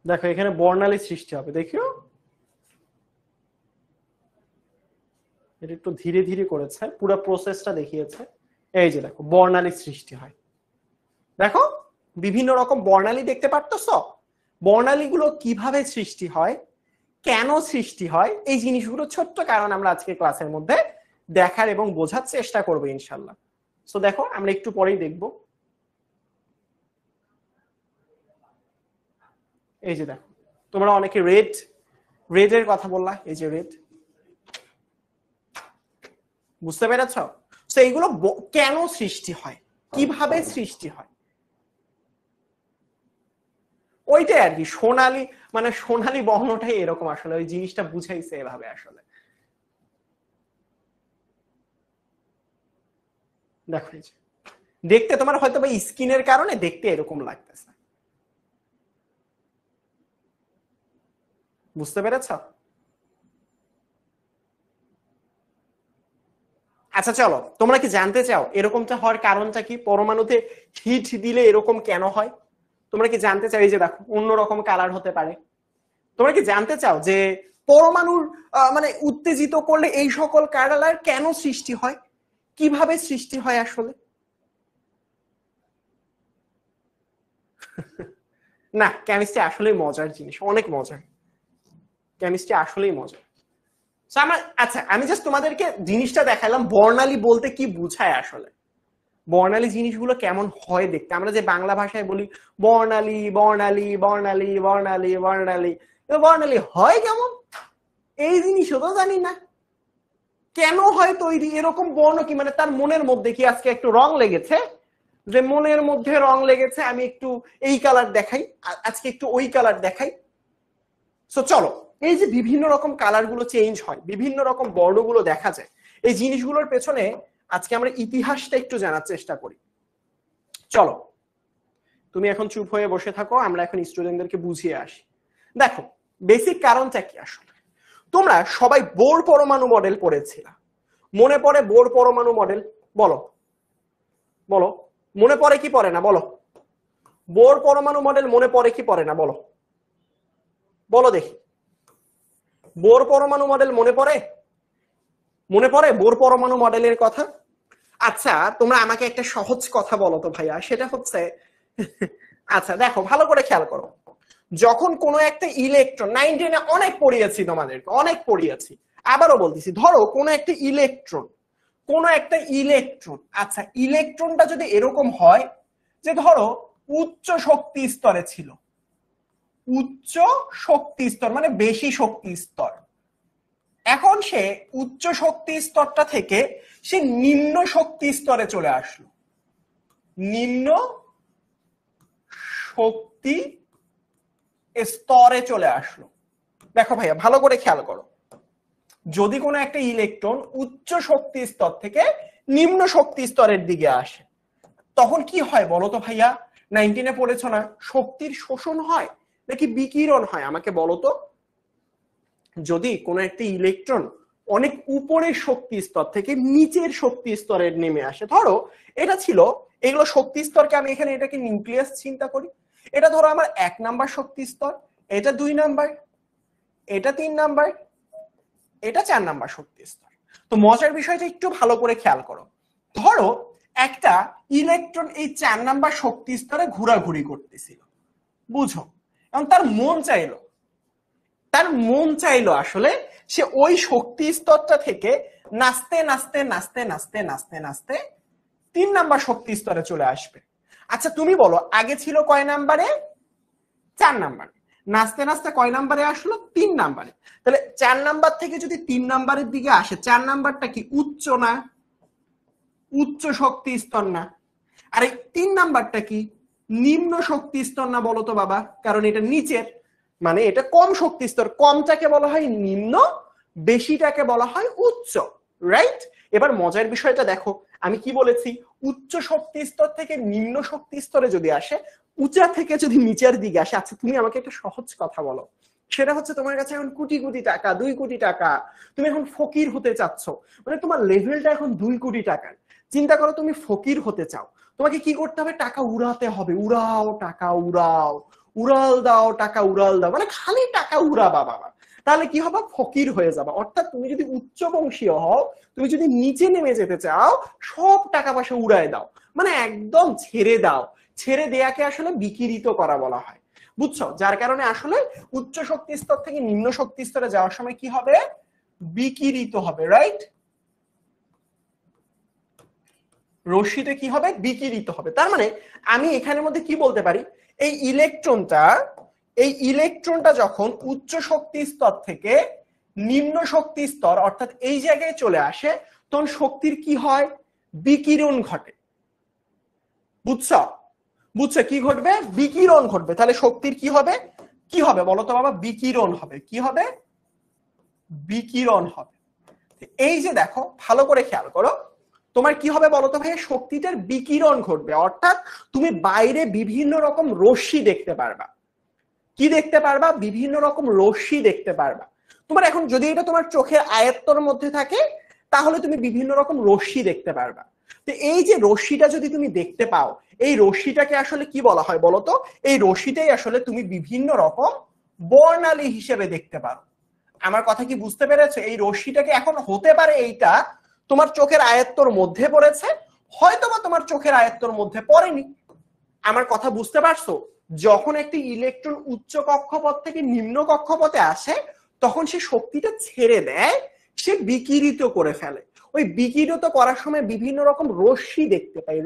দেখো এখানে বর্ণালী সৃষ্টি হবে, দেখিও এটা একটু ধীরে ধীরে করেছে, পুরো প্রসেসটা দেখিয়েছে। এই যে দেখো বর্ণালী সৃষ্টি হয়, দেখো বিভিন্ন রকম বর্ণালী দেখতে পারতেছো। বর্ণালীগুলো কিভাবে সৃষ্টি হয়, কেন সৃষ্টি হয়, এই জিনিসগুলো ছোট্ট কারণ আমরা আজকে ক্লাসের মধ্যে দেখার এবং বোঝার চেষ্টা করবো ইনশাল্লাহ। সো দেখো আমরা একটু পরেই দেখবো, এই যে দেখো তোমরা অনেকে রেড রেড এর কথা বললা, এই যে রেড, বুঝতে পেরেছ? তো এইগুলো কেন সৃষ্টি হয়, কিভাবে সৃষ্টি হয়, ওইটাই আর কি সোনালী, মানে সোনালী বর্ণটাই এরকম আসলে, ওই জিনিসটা বুঝাইছে এভাবে আসলে। দেখো এই যে দেখতে তোমার হয়তো বা স্কিনের কারণে দেখতে এরকম লাগতেছে, বুঝতে পেরেছ? আচ্ছা চলো, তোমরা কি জানতে চাও এরকমটা হওয়ার কারণটা কি, পরমাণুতে হিট দিলে এরকম কেন হয়? তোমরা কি জানতে চাও? এই যে দেখো অন্যরকম কালার হতে পারে। তোমরা কি জানতে চাও যে পরমাণুর মানে উত্তেজিত করলে এই সকল কালার কেন সৃষ্টি হয়, কিভাবে সৃষ্টি হয় আসলে? না, কেমিস্ট্রি আসলেই মজার জিনিস, অনেক মজার, কেমিস্ট্রি আসলেই মজার। আমার আচ্ছা আমি জাস্ট তোমাদেরকে জিনিসটা দেখালাম বর্ণালী বলতে কি বুঝায় আসলে, বর্ণালী জিনিসগুলো কেমন হয় দেখতে। আমরা যে বাংলা ভাষায় বলি বর্ণালী বর্ণালী বর্ণালী বর্ণালী বর্ণালী, বর্ণালী হয় কেমন এই জিনিসও তো জানি না, কেন হয় তৈরি এরকম বর্ণ কি, মানে তার মনের মধ্যে কি আজকে একটু রং লেগেছে, যে মনের মধ্যে রং লেগেছে আমি একটু এই কালার দেখাই, আজকে একটু ওই কালার দেখাই। সো চলো এই যে বিভিন্ন রকম কালার গুলো চেঞ্জ হয়, বিভিন্ন রকম বর্ণগুলো দেখা যায়, এই জিনিসগুলোর পেছনে আজকে আমরা ইতিহাসটা একটু জানার চেষ্টা করি। চলো তুমি এখন চুপ হয়ে বসে থাকো, আমরা এখন স্টুডেন্টদেরকে বুঝিয়ে আসি। দেখো বেসিক কারণটা কি আসলে, তোমরা সবাই বোর পরমাণু মডেল পড়েছিলা, মনে পড়ে বোর পরমাণু মডেল? বলো বলো, মনে পড়ে কি পড়ে না বলো, বোর পরমাণু মডেল মনে পড়ে কি পড়ে না বলো, বলো দেখি, বোর পরমাণু মডেল মনে পড়ে? মনে পড়ে বোর পরমাণু মডেলের কথা? আচ্ছা তোমরা আমাকে একটা সহজ কথা বলো তো ভাইয়া, সেটা হচ্ছে আচ্ছা দেখো ভালো করে খেয়াল করো, যখন কোনো একটা ইলেকট্রন, 9-10 অনেক পড়িয়েছি তোমাদেরকে, অনেক পড়িয়েছি, আবারও বলতেছি, ধরো কোনো একটা ইলেকট্রন, কোন একটা ইলেকট্রন, আচ্ছা ইলেকট্রনটা যদি এরকম হয় যে ধরো উচ্চ শক্তি স্তরে ছিল, উচ্চ শক্তি স্তর মানে বেশি শক্তি স্তর, এখন সে উচ্চ শক্তি স্তরটা থেকে সে নিম্ন শক্তি স্তরে চলে আসলো, নিম্ন শক্তি স্তরে চলে আসলো। দেখো ভাইয়া ভালো করে খেয়াল করো, যদি কোনো একটা ইলেকট্রন উচ্চ শক্তি স্তর থেকে নিম্ন শক্তি স্তরের দিকে আসে তখন কি হয় বলো তো ভাইয়া? 19-এ পড়েছো না, শক্তির শোষণ হয় নাকি বিকিরণ হয়? আমাকে বলো তো। যদি কোনো একটা ইলেকট্রন অনেক উপরের শক্তি স্তর থেকে নিচের শক্তি স্তরে নেমে আসে, ধরো এটা ছিল, এগুলো শক্তি স্তরকে আমি এখানে এটাকে নিউক্লিয়াস চিন্তা করি, এটা ধরো আমার 1 নাম্বার শক্তি স্তর, এটা 2 নাম্বার, এটা 3 নাম্বার, এটা 4 নাম্বার শক্তি স্তর। তো মজার বিষয়টা একটু ভালো করে খেয়াল করো। ধরো একটা ইলেকট্রন এই 4 নাম্বার শক্তি স্তরে ঘোরাঘুরি করতেছিল, বুঝো, এবং তার মন চাইলো আসলে সে ওই শক্তি স্তরটা থেকে নাচতে নাচতে নাচতে নাচতে নাচতে নাচতে 3 নাম্বার শক্তি স্তরে চলে আসবে। আচ্ছা তুমি বলো আগে ছিল কয় নাম্বারে? 4 নাম্বারে। নাচতে নাচতে কয় নাম্বারে আসলো? 3 নাম্বারে। তাহলে 4 নাম্বার থেকে যদি 3 নাম্বারের দিকে আসে, 4 নাম্বারটা কি উচ্চ না? উচ্চ শক্তি স্তর না? আর এই 3 নাম্বারটা কি নিম্ন শক্তি স্তর না বলো তো বাবা? কারণ এটা নিচের, মানে এটা কম শক্তি স্তর। কমটাকে বলা হয় নিম্ন, বেশিটাকে বলা হয় উচ্চ, রাইট? এবার মজার বিষয়টা দেখো, আমি কি বলেছি? উচ্চ শক্তি স্তর থেকে নিম্ন শক্তি স্তরে যদি আসে, উঁচা থেকে যদি নিচের দিকে আসে। আচ্ছা তুমি আমাকে একটা সহজ কথা বলো, সেটা হচ্ছে তোমার কাছে এখন কোটি কোটি টাকা, 2 কোটি টাকা, তুমি এখন ফকির হতে চাচ্ছ, মানে তোমার লেভেলটা এখন 2 কোটি টাকার। চিন্তা করো তুমি ফকির হতে চাও, তোমাকে কি করতে হবে? টাকা উড়াতে হবে, উড়াও টাকা উড়াও, উড়াল দাও টাকা উড়াল দাও, মানে খালি টাকা উড়াবা বাবা। তাহলে কি হবে? ফকির হয়ে যাবা। অর্থাৎ তুমি যদি উচ্চ বংশীয় হও, তুমি যদি নিচে নেমে যেতে চাও, সব টাকা পয়সা উড়ায় দাও, মানে একদম ছেড়ে দাও। ছেড়ে দেয়াকে আসলে বিকিরিত করা বলা হয়, বুঝছো? যার কারণে আসলে উচ্চ শক্তি স্তর থেকে নিম্ন শক্তি স্তরে যাওয়ার সময় কি হবে? বিকিরিত হবে, রাইট? রশ্মিতে কি হবে? বিকিরিত হবে। তার মানে আমি এখানের মধ্যে কি বলতে পারি? এই ইলেকট্রনটা যখন উচ্চ শক্তি স্তর থেকে নিম্ন শক্তি স্তর অর্থাৎ এই জায়গায় চলে আসে, তখন শক্তির কি হয়? বিকিরণ ঘটে, বুঝছো? বুঝছো কি ঘটবে? বিকিরণ ঘটবে। তাহলে শক্তির কি হবে? কি হবে বলো তো বাবা? বিকিরণ হবে। কি হবে? বিকিরণ হবে। এই যে দেখো, ভালো করে খেয়াল করো, তোমার কি হবে বলতো ভাই? শক্তিটার বিকিরণ ঘটবে, অর্থাৎ তুমি বাইরে বিভিন্ন রকম রশ্মি দেখতে পারবা। কি দেখতে পারবা? বিভিন্ন রকম রশ্মি দেখতে পারবা। তোমার এখন যদি এটা তোমার চোখের আয়ত্তর মধ্যে থাকে, তাহলে তুমি বিভিন্ন রকম রশ্মি দেখতে পারবা। তো এই যে রশ্মিটা যদি তুমি দেখতে পাও, এই রশ্মিটাকে আসলে কি বলা হয় বলতো? এই রশ্মিটাই আসলে তুমি বিভিন্ন রকম বর্ণালী হিসেবে দেখতে পারো। আমার কথা কি বুঝতে পেরেছো? এই রশ্মিটাকে এখন হতে পারে এইটা তোমার চোখের আয়ত্তর মধ্যে পড়েছে, হয়তোবা তোমার চোখের আয়ত্তর মধ্যে পড়েনি। আমার কথা বুঝতে পারছো? যখন একটি ইলেকট্রন উচ্চ কক্ষপথ থেকে নিম্ন কক্ষপথে আসে, তখন সে শক্তিটা ছেড়ে দেয়, সে বিকিরিত করে ফেলে। ওই বিকিরিত করার সময় বিভিন্ন রকম রশ্মি দেখতে পাই।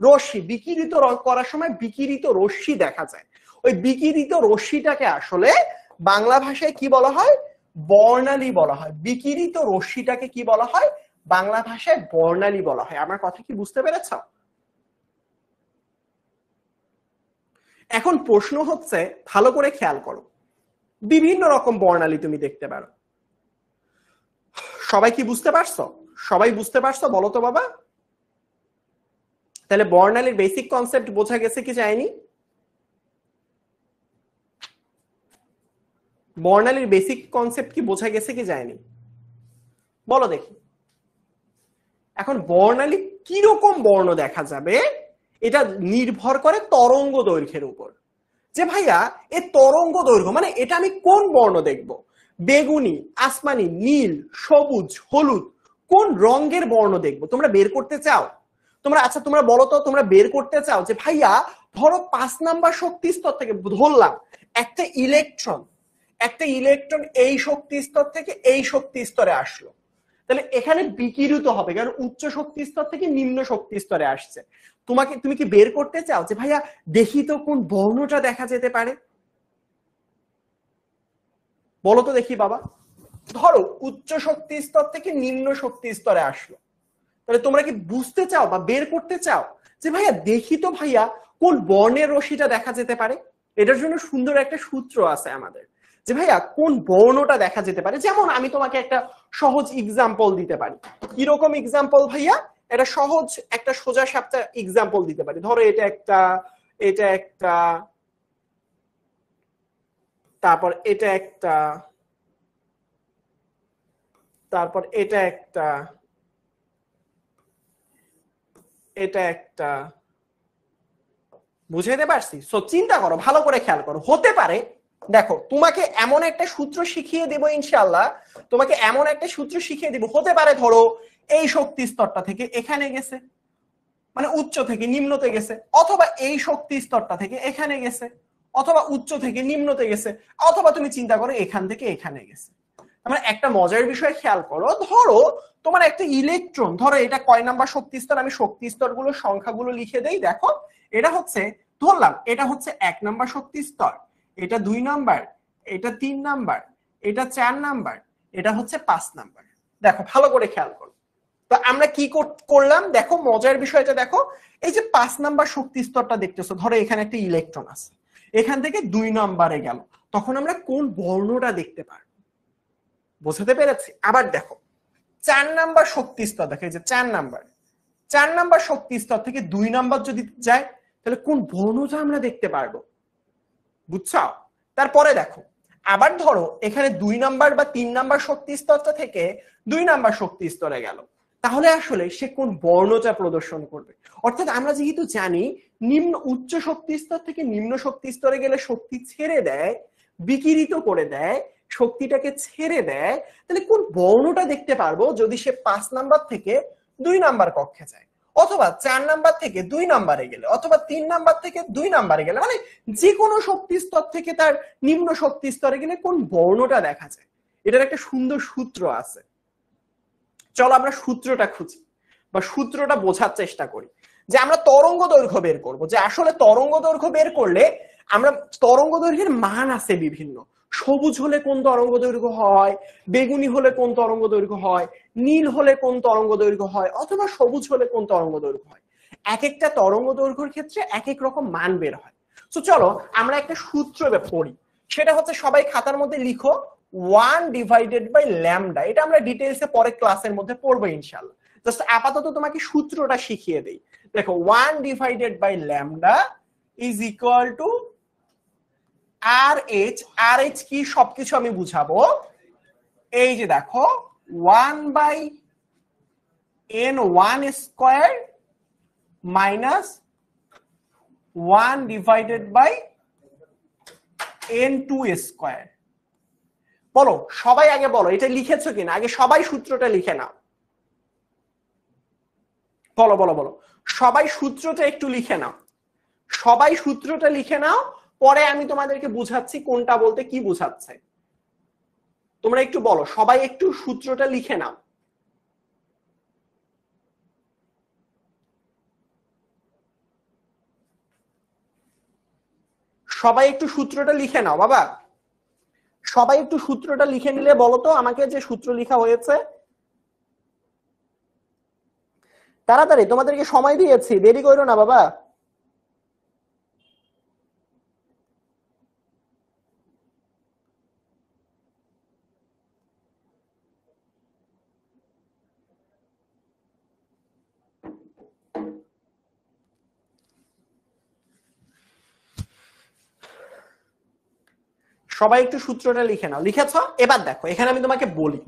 রশ্মি বিকিরিত করার সময় বিকিরিত রশ্মি দেখা যায়। ওই বিকিরিত রশ্মিটাকে আসলে বাংলা ভাষায় কি বলা হয়? বর্ণালী বলা হয়। বিকিরিত রশ্মিটাকে কি বলা হয়? বাংলা ভাষায় বর্ণালী বলা হয়। আমার কথা কি বুঝতে পেরেছ? এখন প্রশ্ন হচ্ছে, ভালো করে খেয়াল করো, বিভিন্ন রকম বর্ণালী তুমি দেখতে পারো। সবাই কি বুঝতে পারছো? সবাই বুঝতে পারছো বলো তো বাবা? তাহলে বর্ণালীর বেসিক কনসেপ্ট বোঝা গেছে কি যায়নি? বর্ণালীর বেসিক কনসেপ্ট কি বোঝা গেছে কি যায়নি বলো দেখি। এখন বর্ণালী কিরকম বর্ণ দেখা যাবে এটা নির্ভর করে তরঙ্গ দৈর্ঘ্যের উপর। যে ভাইয়া এ তরঙ্গ দৈর্ঘ্য মানে এটা আমি কোন বর্ণ দেখব? বেগুনি, আসমানি, নীল, সবুজ, হলুদ, কোন রঙের বর্ণ দেখবো তোমরা বের করতে চাও? তোমরা আচ্ছা তোমরা বলো তো, তোমরা বের করতে চাও যে ভাইয়া ধরো 5 নাম্বার শক্তি স্তর থেকে ধরলাম একটা ইলেকট্রন এই শক্তি স্তর থেকে এই শক্তি স্তরে আসলো, তাহলে এখানে বিকিরিত হবে, কারণ উচ্চ শক্তি স্তর থেকে নিম্ন শক্তি স্তরে আসছে। তুমি কি বের করতে চাও যে ভাইয়া দেখি তো কোন বর্ণটা দেখা যেতে পারে? বলো তো দেখি বাবা। ধরো উচ্চ শক্তি স্তর থেকে নিম্ন শক্তি স্তরে আসলো, তাহলে তোমরা কি বুঝতে চাও বা বের করতে চাও যে ভাইয়া দেখি তো ভাইয়া কোন বর্ণের রশ্মিটা দেখা যেতে পারে? এটার জন্য সুন্দর একটা সূত্র আছে আমাদের, যে ভাইয়া কোন বর্ণটা দেখা যেতে পারে। যেমন আমি তোমাকে একটা সহজ এক্সাম্পল দিতে পারি। কিরকম এক্সাম্পল ভাইয়া? এটা সহজ একটা সোজা সাপটা এক্সাম্পল দিতে পারি। ধরো এটা একটা, এটা একটা, তারপর এটা একটা, তারপর এটা একটা, এটা একটা। বুঝাইতে পারছি? সো চিন্তা করো, ভালো করে খেয়াল করো। হতে পারে, দেখো তোমাকে এমন একটা সূত্র শিখিয়ে দেব ইনশাআল্লাহ, তোমাকে এমন একটা সূত্র শিখিয়ে দিব, হতে পারে ধরো এই শক্তি স্তরটা থেকে এখানে গেছে, মানে উচ্চ থেকে নিম্নতে গেছে, অথবা এই শক্তি স্তরটা থেকে এখানে গেছে, অথবা উচ্চ থেকে নিম্নতে গেছে, অথবা তুমি চিন্তা করো এখান থেকে এখানে গেছে। মানে একটা মজার বিষয় খেয়াল করো, ধরো তোমার একটা ইলেকট্রন, ধরো এটা কয় নাম্বার শক্তি স্তর, আমি শক্তি স্তরগুলো সংখ্যাগুলো লিখে দেই। দেখো এটা হচ্ছে, ধরলাম এটা হচ্ছে 1 নাম্বার শক্তি স্তর, এটা 2 নাম্বার, এটা 3 নাম্বার, এটা 4 নাম্বার, এটা হচ্ছে 5 নাম্বার। দেখো ভালো করে খেয়াল করো। তো আমরা কি করলাম দেখো, মজার বিষয়টা দেখো, এই যে 5 নাম্বার শক্তি স্তরটা দেখতেছো, ধরো এখানে একটা ইলেকট্রন আছে, এখান থেকে 2 নাম্বারে গেল, তখন আমরা কোন বর্ণটা দেখতে পারবো? বোঝাতে পেরেছি? আবার দেখো 4 নাম্বার শক্তি স্তর, দেখো এই যে 4 নাম্বার, 4 নাম্বার শক্তি স্তর থেকে 2 নাম্বার যদি যায়, তাহলে কোন বর্ণটা আমরা দেখতে পারবো? বুঝছো? তারপরে দেখো আবার ধরো এখানে 2 নাম্বার বা 3 নাম্বার শক্তি স্তরটা থেকে 2 নাম্বার শক্তি স্তরে গেল, তাহলে আসলে সে কোন বর্ণটা প্রদর্শন করবে? অর্থাৎ আমরা যেহেতু জানি নিম্ন উচ্চ শক্তি স্তর থেকে নিম্ন শক্তি স্তরে গেলে শক্তি ছেড়ে দেয়, বিকিরিত করে দেয়, শক্তিটাকে ছেড়ে দেয়, তাহলে কোন বর্ণটা দেখতে পারবো যদি সে 5 নাম্বার থেকে 2 নাম্বার কক্ষে যায়, অথবা 4 নাম্বার থেকে 2 নাম্বারে গেলে, অথবা 3 নাম্বার থেকে 2 নাম্বারে গেলে, মানে যে কোনো শক্তি স্তর থেকে তার নিম্ন শক্তি স্তরে গেলে কোন বর্ণটা দেখা যায়? এটার একটা সুন্দর সূত্র আছে, চলো আমরা সূত্রটা খুঁজি বা সূত্রটা বোঝার চেষ্টা করি। যে আমরা তরঙ্গ দৈর্ঘ্য বের করব, যে আসলে তরঙ্গ দৈর্ঘ্য বের করলে আমরা, তরঙ্গ দৈর্ঘ্যের মান আছে বিভিন্ন, সবুজ হলে কোন তরঙ্গ দৈর্ঘ্য হয়, বেগুনি হলে কোন তরঙ্গ দৈর্ঘ্য হয়, নীল হলে কোন তরঙ্গ দৈর্ঘ্য হয়, অথবা সবুজ হলে কোন তরঙ্গ দৈর্ঘ্য হয়। এক একটা তরঙ্গ দৈর্ঘ্যের ক্ষেত্রে এক এক রকম মান বের হয়। তো চলো আমরা একটা সূত্র পড়ি, সেটা হচ্ছে, সবাই খাতার মধ্যে লিখো 1 ডিভাইডেড বাই ল্যামডা। এটা আমরা ডিটেইলসে পরে ক্লাসের মধ্যে পড়বো ইনশাআল্লাহ, জাস্ট আপাতত তোমাকে সূত্রটা শিখিয়ে দেই। দেখো 1 divided by lambda is equal to R H. R H কি সবকিছু আমি বুঝাবো। এই যে দেখো 1 by n1 square minus 1 divided by n2 square. বলো সবাই আগে বলো এটা লিখেছো কিনা, আগে সবাই সূত্রটা লিখে নাও। বলো বলো বলো, সবাই সূত্রটা একটু লিখে নাও, সবাই সূত্রটা লিখে নাও, পরে আমি তোমাদেরকে বুঝাচ্ছি কোনটা বলতে কি বুঝাচ্ছে। তোমরা একটু বলো, সবাই একটু সূত্রটা লিখে নাও। সবাই একটু সূত্রটা লিখে নাও বাবা, সবাই একটু সূত্রটা লিখে নিলে বলো তো আমাকে যে সূত্র লেখা হয়েছে। তাড়াতাড়ি, তোমাদেরকে সময় দিয়েছি, দেরি করো না বাবা। সবাই একটু সূত্রটা লিখে নাও। লিখেছ? এবার দেখো এখানে আমি তোমাকে বলি,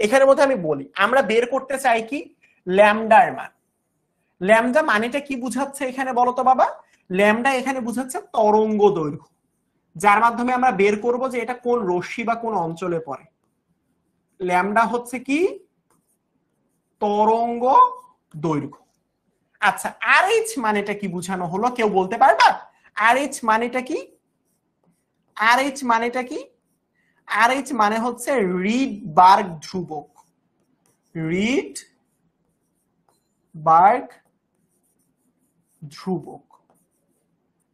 এখানের মধ্যে আমি বলি আমরা বের করতে চাই কি ল্যামডার মান। ল্যামডা মানেটা কি বুঝাচ্ছে এখানে বলো তো বাবা? ল্যামডা এখানে বুঝাচ্ছে তরঙ্গ দৈর্ঘ্য, যার মাধ্যমে আমরা বের করব যে এটা কোন রশ্মি বা কোন অঞ্চলে পড়ে। ল্যামডা হচ্ছে কি তরঙ্গ দৈর্ঘ্য। আচ্ছা আর এইচ মানেটা কি বুঝানো হলো, কেউ বলতে পারবা? আর এইচ মানেটা কি? আর এইচ মানেটা কি? আর এইচ মানে হচ্ছে রিডবার্গ ধ্রুবক। রিডবার্গ ধ্রুবক।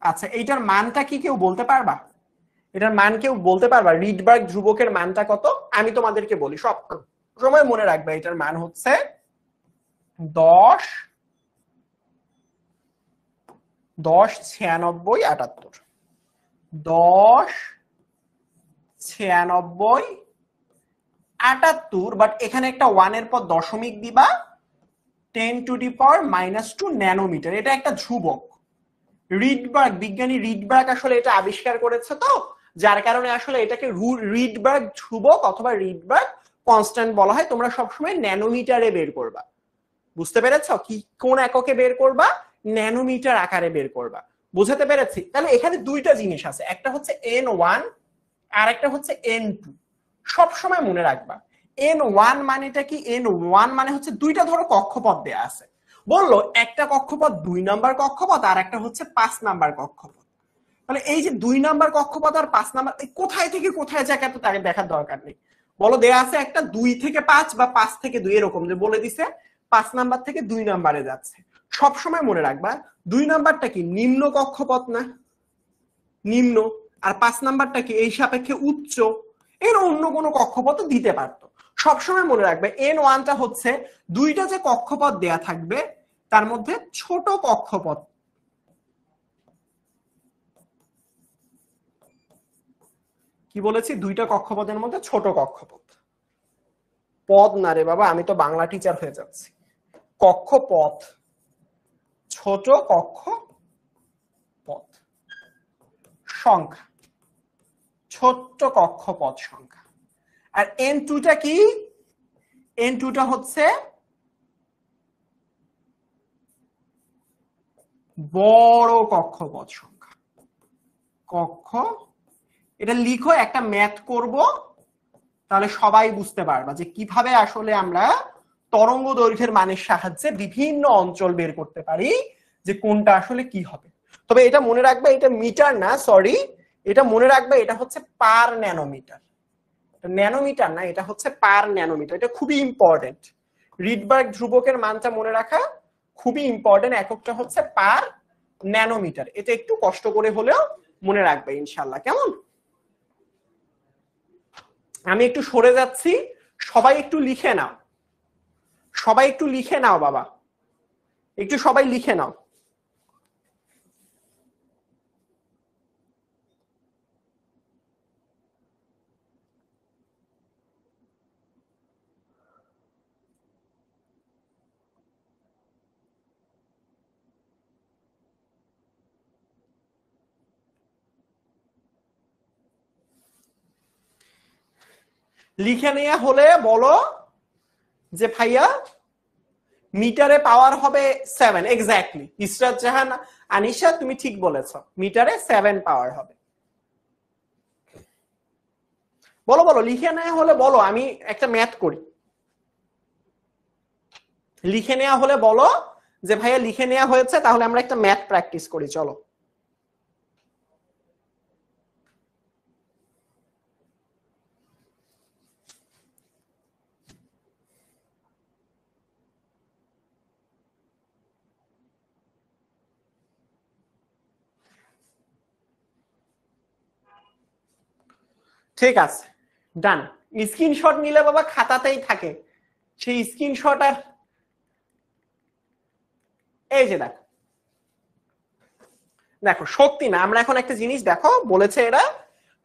আচ্ছা এইটার মানটা কি কেউ বলতে পারবা? এটার মান কেউ বলতে পারবা? রিডবার্গ ধ্রুবকের মানটা কত? আমি তোমাদেরকে বলি, সব সময় মনে রাখবে এটার মান হচ্ছে 10 96 78। 10 96 78, বাট এখানে একটা 1 এর পর দশমিক দিবা, 10⁻⁻² ন্যানোমিটার। এটা একটা ধ্রুবক। রিডবার্গ, বিজ্ঞানী রিডবার্গ আসলে এটা আবিষ্কার করেছে, তো যার কারণে আসলে এটাকে রিডবার্গ ধ্রুবক অথবা রিডবার্গ কনস্ট্যান্ট বলা হয়। তোমরা সবসময় ন্যানোমিটারে বের করবা, বুঝতে পেরেছো? কি কোন এককে বের করবা? ন্যানোমিটার আকারে বের করবা। বুঝাতে পেরেছি? তাহলে এখানে দুইটা জিনিস আছে, একটা হচ্ছে N1 আর একটা হচ্ছে N2। সবসময় মনে রাখবা N1 মানেটা কি? N1 মানে হচ্ছে দুইটা ধরো কক্ষপথ দেয়া আছে, বললো একটা কক্ষপথ 2 নাম্বার কক্ষপথ আর একটা হচ্ছে 5 নাম্বার কক্ষপথ। তাহলে এই যে 2 নাম্বার কক্ষপথ আর 5 নাম্বার কোথায় থেকে কোথায় যায় তো তাকে দেখার দরকার নেই। বলো দেয়া আছে একটা 2 থেকে 5 বা 5 থেকে 2 এরকম, যে বলে দিছে 5 নাম্বার থেকে 2 নাম্বারে যাচ্ছে। সব সময় মনে রাখবা 2 নাম্বারটা কি নিম্ন কক্ষপথ না? নিম্ন। আর 5 নাম্বারটা কি এই সাপেক্ষে উচ্চ। এর অন্য কোনো কক্ষপথ দিতে পারতো। সবসময় মনে রাখবে N1টা হচ্ছে দুইটা যে কক্ষপথ দেয়া থাকবে তার মধ্যে ছোট কক্ষপথ। কি বলেছি? দুইটা কক্ষপথের মধ্যে ছোট কক্ষপথ। পদ না রে বাবা, আমি তো বাংলা টিচার হয়ে যাচ্ছি। কক্ষপথ, ছোট কক্ষপথ সংখ্যা, ছোট্ট কক্ষপথ সংখ্যা। আর N2টা কি? N2টা হচ্ছে বড় কক্ষপথ সংখ্যা। এটা লিখো, একটা ম্যাথ করব, তাহলে সবাই বুঝতে পারবা যে কিভাবে আসলে আমরা তরঙ্গ দৈর্ঘ্যের মানের সাহায্যে বিভিন্ন অঞ্চল বের করতে পারি, যে কোনটা আসলে কি হবে। তবে এটা মনে রাখবে এটা মিটার না, সরি, এটা মনে রাখবে এটা হচ্ছে পার ন্যানোমিটার। ন্যানোমিটার না, এটা হচ্ছে পার ন্যানোমিটার। এটা খুবই ইম্পর্টেন্ট। রিডবার্গ ধ্রুবকের মানটা মনে রাখা খুবই ইম্পর্টেন্ট। এককটা হচ্ছে পার ন্যানোমিটার। এটা একটু কষ্ট করে হলেও মনে রাখবে ইনশাআল্লাহ। কেমন? আমি একটু সরে যাচ্ছি, সবাই একটু লিখে নাও, সবাই একটু লিখে নাও বাবা, একটু সবাই লিখে নাও। লিখে নেওয়া হলে বলো যে ভাইয়া মিটারে পাওয়ার হবে 7। এক্স্যাক্টলি ইসরাত জাহান আনিশা, তুমি ঠিক বলেছো, মিটারে 7 পাওয়ার হবে। বলো বলো, লিখে নেওয়া হলে বলো, আমি একটা ম্যাথ করি। লিখে নেওয়া হলে বলো যে ভাইয়া লিখে নেওয়া হয়েছে, তাহলে আমরা একটা ম্যাথ প্র্যাকটিস করি, চলো। ঠিক আছে, ডান। স্ক্রিনশট নিলে বাবা খাতাতেই থাকে, সেই স্ক্রিনশট। আর এই যে দেখো, দেখো শক্তি না, আমরা এখন একটা জিনিস দেখো বলেছে এরা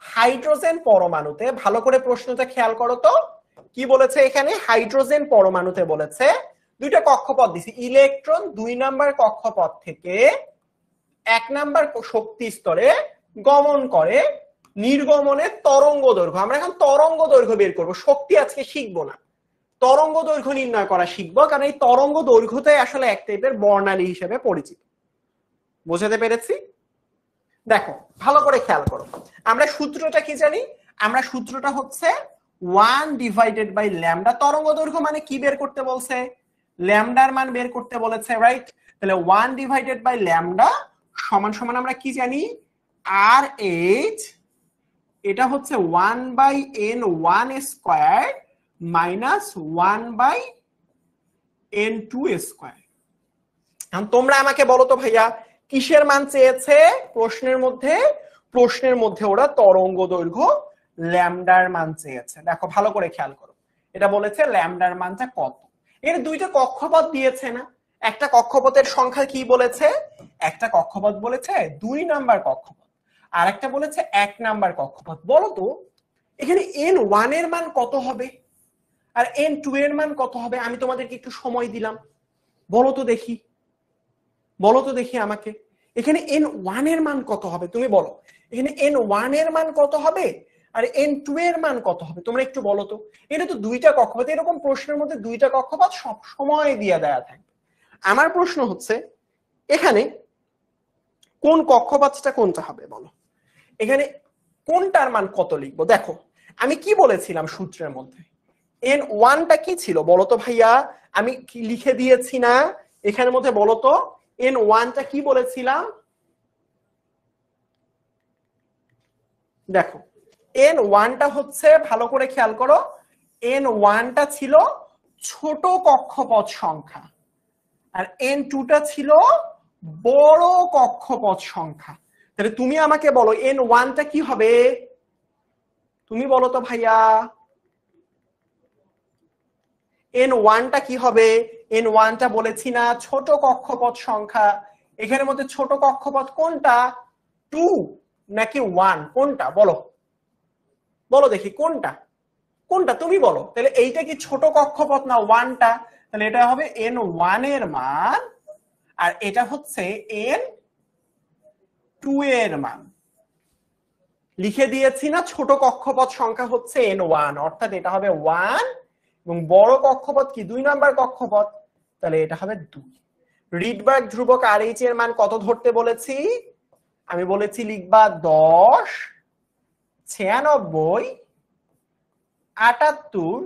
হাইড্রোজেন পরমাণুতে, ভালো করে প্রশ্নটা খেয়াল করো তো কি বলেছে এখানে। হাইড্রোজেন পরমাণুতে বলেছে দুইটা কক্ষপথ দিছি, ইলেকট্রন 2 নাম্বার কক্ষপথ থেকে 1 নাম্বার শক্তি স্তরে গমন করে, নির্গমনের তরঙ্গ দৈর্ঘ্য। আমরা এখন তরঙ্গ দৈর্ঘ্য বের করব, শক্তি আজকে শিখবো না, তরঙ্গ দৈর্ঘ্য নির্ণয় করা শিখবো, কারণ এই তরঙ্গ দৈর্ঘ্যটাই আসলে এক টাইপের বর্ণালী হিসেবে পরিচিত। বোঝাতে পেরেছি? দেখো ভালো করে খেয়াল করো, আমরা সূত্রটা কি জানি? আমরা সূত্রটা হচ্ছে 1/λ। তরঙ্গ দৈর্ঘ্য মানে কি বের করতে বলছে? ল্যামডার মান বের করতে বলেছে, রাইট? তাহলে 1/λ সমান সমান আমরা কি জানি? RH, এটা হচ্ছে 1/n1² মাইনাস 1/n2²। এখন তোমরা আমাকে বলো তো ভাইয়া কিসের মান চেয়েছে প্রশ্নের মধ্যে? প্রশ্নের মধ্যে ওরা তরঙ্গ দৈর্ঘ্য ল্যামডার মান চেয়েছে। দেখো ভালো করে খেয়াল করো, এটা বলেছে ল্যামডার মানটা কত। এর দুইটা কক্ষপথ দিয়েছে না? একটা কক্ষপথের সংখ্যা কি বলেছে? একটা কক্ষপথ বলেছে 2 নাম্বার কক্ষপথ, আর একটা বলেছে 1 নাম্বার কক্ষপথ। বলো তো এখানে n1 এর মান কত হবে আর n2 এর মান কত হবে? আমি তোমাদেরকে একটু সময় দিলাম, বলো তো দেখি, বলো তো দেখি আমাকে, এখানে n1 এর মান কত হবে? তুমি বলো এখানে n1 এর মান কত হবে আর n2 এর মান কত হবে? তোমরা একটু বলো তো। এটা তো দুইটা কক্ষপথ, এরকম প্রশ্নের মধ্যে দুইটা কক্ষপথ সব সময় দিয়ে দেয়া থাকবে। আমার প্রশ্ন হচ্ছে এখানে কোন কক্ষপথটা কোনটা হবে বলো। এখানে কোনটার মান কত লিখবো? দেখো আমি কি বলেছিলাম সূত্রের মধ্যে, n1টা কি ছিল বলো তো ভাইয়া? আমি কি লিখে দিয়েছি না এখানের মধ্যে? বলো তো n1টা কি বলেছিলাম? দেখো n1টা হচ্ছে, ভালো করে খেয়াল করো, n1টা ছিল ছোট কক্ষপথ সংখ্যা আর n2টা ছিল বড় কক্ষপথ সংখ্যা। তাহলে তুমি আমাকে বলো n1টা কি হবে? তুমি বলো তো ভাইয়া, n1টা কি হবে? n1টা বলেছি না ছোট কক্ষপথ সংখ্যা। এখানের মধ্যে ছোট কক্ষপথ কোনটা, 2 নাকি 1? কোনটা বলো, বলো দেখি কোনটা, কোনটা তুমি বলো। তাহলে এইটা কি ছোট কক্ষপথ না 1টা? তাহলে এটা হবে n1 এর মান আর এটা হচ্ছে n2 এর মান। লিখে দিয়েছি না ছোট কক্ষপথ সংখ্যা হচ্ছে n1, অর্থাৎ এটা হবে 1 এবং বড় কক্ষপথ কি 2 নাম্বার কক্ষপথ, তাহলে এটা হবে 2। রিডবার্গ ধ্রুবক RH এর মান কত ধরতে বলেছি? আমি বলেছি লিখবা 10, 96, 78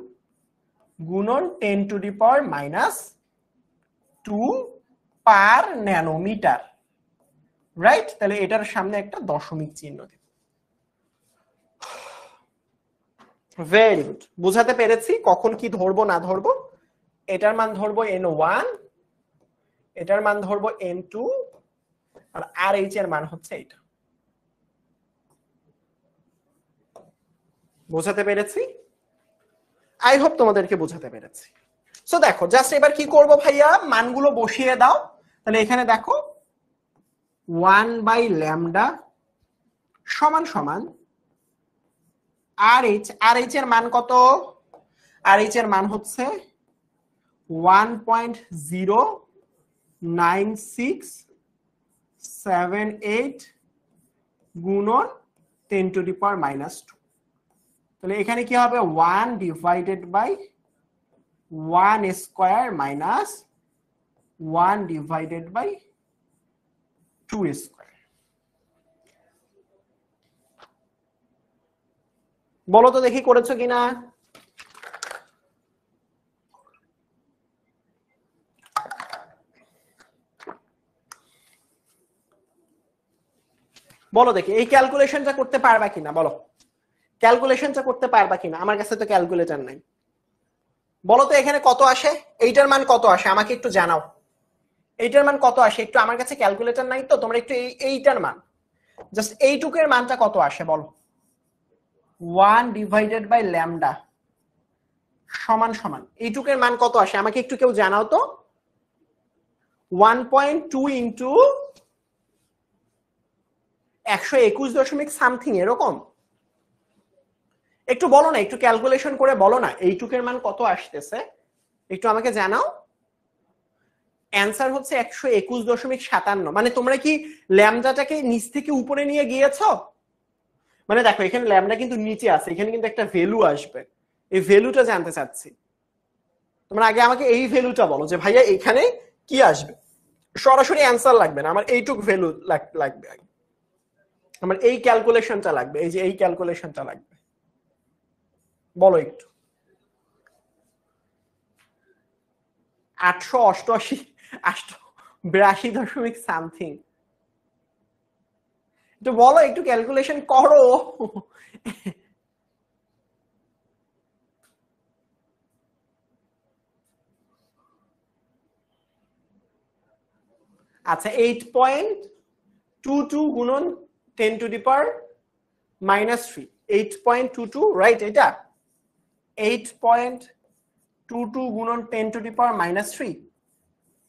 গুণন 10⁻²⁰ পার ন্যানোমিটার, রাইট? তাহলে এটার সামনে একটা দশমিক চিহ্ন দিই। ভেরি গুড, বুঝাতে পেরেছি কখন কি ধরবো না ধরবো। এটার মান ধরবো n1, এটার মান ধরবো n2 আর RH এর মান হচ্ছে এটা। বোঝাতে পেরেছি? আই হোপ তোমাদেরকে বোঝাতে পেরেছি। সো দেখো জাস্ট এবার কি করব ভাইয়া, মানগুলো বসিয়ে দাও। তাহলে এখানে দেখো 1/λ সমান সমান RH। RH এর মান কত? RH এর মান হচ্ছে 1.09678 গুণন 10⁻²। তাহলে এখানে কি হবে 1 divided by 1 square minus 1 divided by 2 square. বলো তো দেখি করেছো কিনা। বলো দেখি এই ক্যালকুলেশনটা করতে পারবা কিনা, বলো ক্যালকুলেশনটা করতে পারবা কিনা। আমার কাছে তো ক্যালকুলেটর নাই। বলো তো এখানে কত আসে, এইটার মান কত আসে আমাকে একটু জানাও। এইটার মান কত আসে একটু, আমার কাছে ক্যালকুলেটর নাই তো, তোমরা একটু এইটার মান জাস্ট এইটুকের মানটা কত আসে বলো। 1 ডিভাইডেড বাই λ সমান সমান এইটুকের মান কত আসে আমাকে একটু কেউ জানাও তো। 1.2 ইন্টু 121 সামথিং এরকম। একটু বলো না, একটু ক্যালকুলেশন করে বলো না এইটুকের মান কত আসতেছে, একটু আমাকে জানাও। অ্যান্সার হচ্ছে 121.57। মানে তোমরা কি ল্যামডাটাকে নিচ থেকে উপরে নিয়ে গিয়েছো? মানে দেখো এখানে ল্যামডা কিন্তু নিচে আছে, এখানে কিন্তু একটা ভ্যালু আসবে, এই ভ্যালুটা জানতে চাচ্ছি। তোমরা আগে আমাকে এই ভ্যালুটা বলো যে ভাইয়া এখানে কি আসবে। সরাসরি অ্যান্সার লাগবে না, আমার এইটুক ভ্যালু লাগবে আগে, আমার এই ক্যালকুলেশনটা লাগবে, এই যে এই ক্যালকুলেশনটা লাগবে। বলো একটু। 882 সামথিং। একটু বলো, একটু ক্যালকুলেশন করো। আচ্ছা 8.22 গুণন 10⁻³ 8.22, রাইট? এটা 8.22 গুণন 10⁻³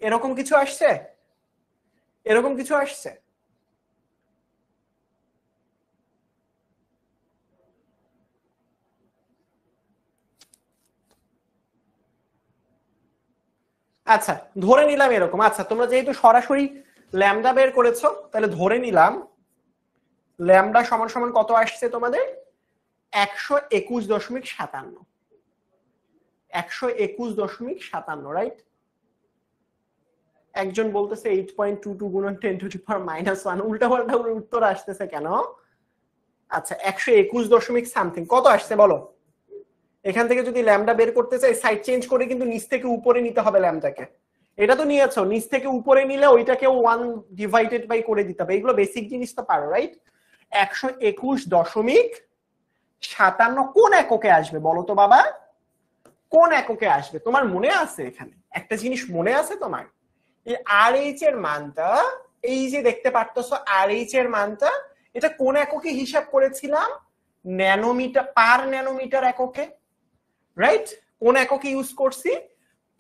এরকম কিছু আসছে, এরকম কিছু আসছে। আচ্ছা ধরে নিলাম এরকম, আচ্ছা তোমরা যেহেতু সরাসরি ল্যামডা বের করেছো তাহলে ধরে নিলাম ল্যামডা সমান সমান কত আসছে তোমাদের 121.57, 121.57, রাইট? একজন বলতেছে 8.22 গুণন 10⁻⁻1, উল্টা পাল্টা উত্তর আসতেছে কেন? আচ্ছা 121 সামথিং কত আসছে বলো? এখান থেকে যদি ল্যামডা বের করতে চাই সাইড চেঞ্জ করে কিন্তু নিচ থেকে উপরে নিতে হবে ল্যামডাকে। এটা তো নিয়েছো, নিচ থেকে উপরে নিলে ওইটাকে 1/2 করে দিতে হবে, এগুলো বেসিক জিনিস তো পারো, রাইট? 121.57 কোন এককে আসবে বলো তো বাবা? কোন এককে আসবে তোমার মনে আছে? এখানে একটা জিনিস মনে আছে তোমার, এই আর এইচ এর মানটা, এই যে দেখতে পারতেছো আর এইচ এর মানটা, এটা কোন এককে হিসাব করেছিলাম? ন্যানোমিটার, পার ন্যানোমিটার এককে, রাইট? কোন এককে ইউজ করছি?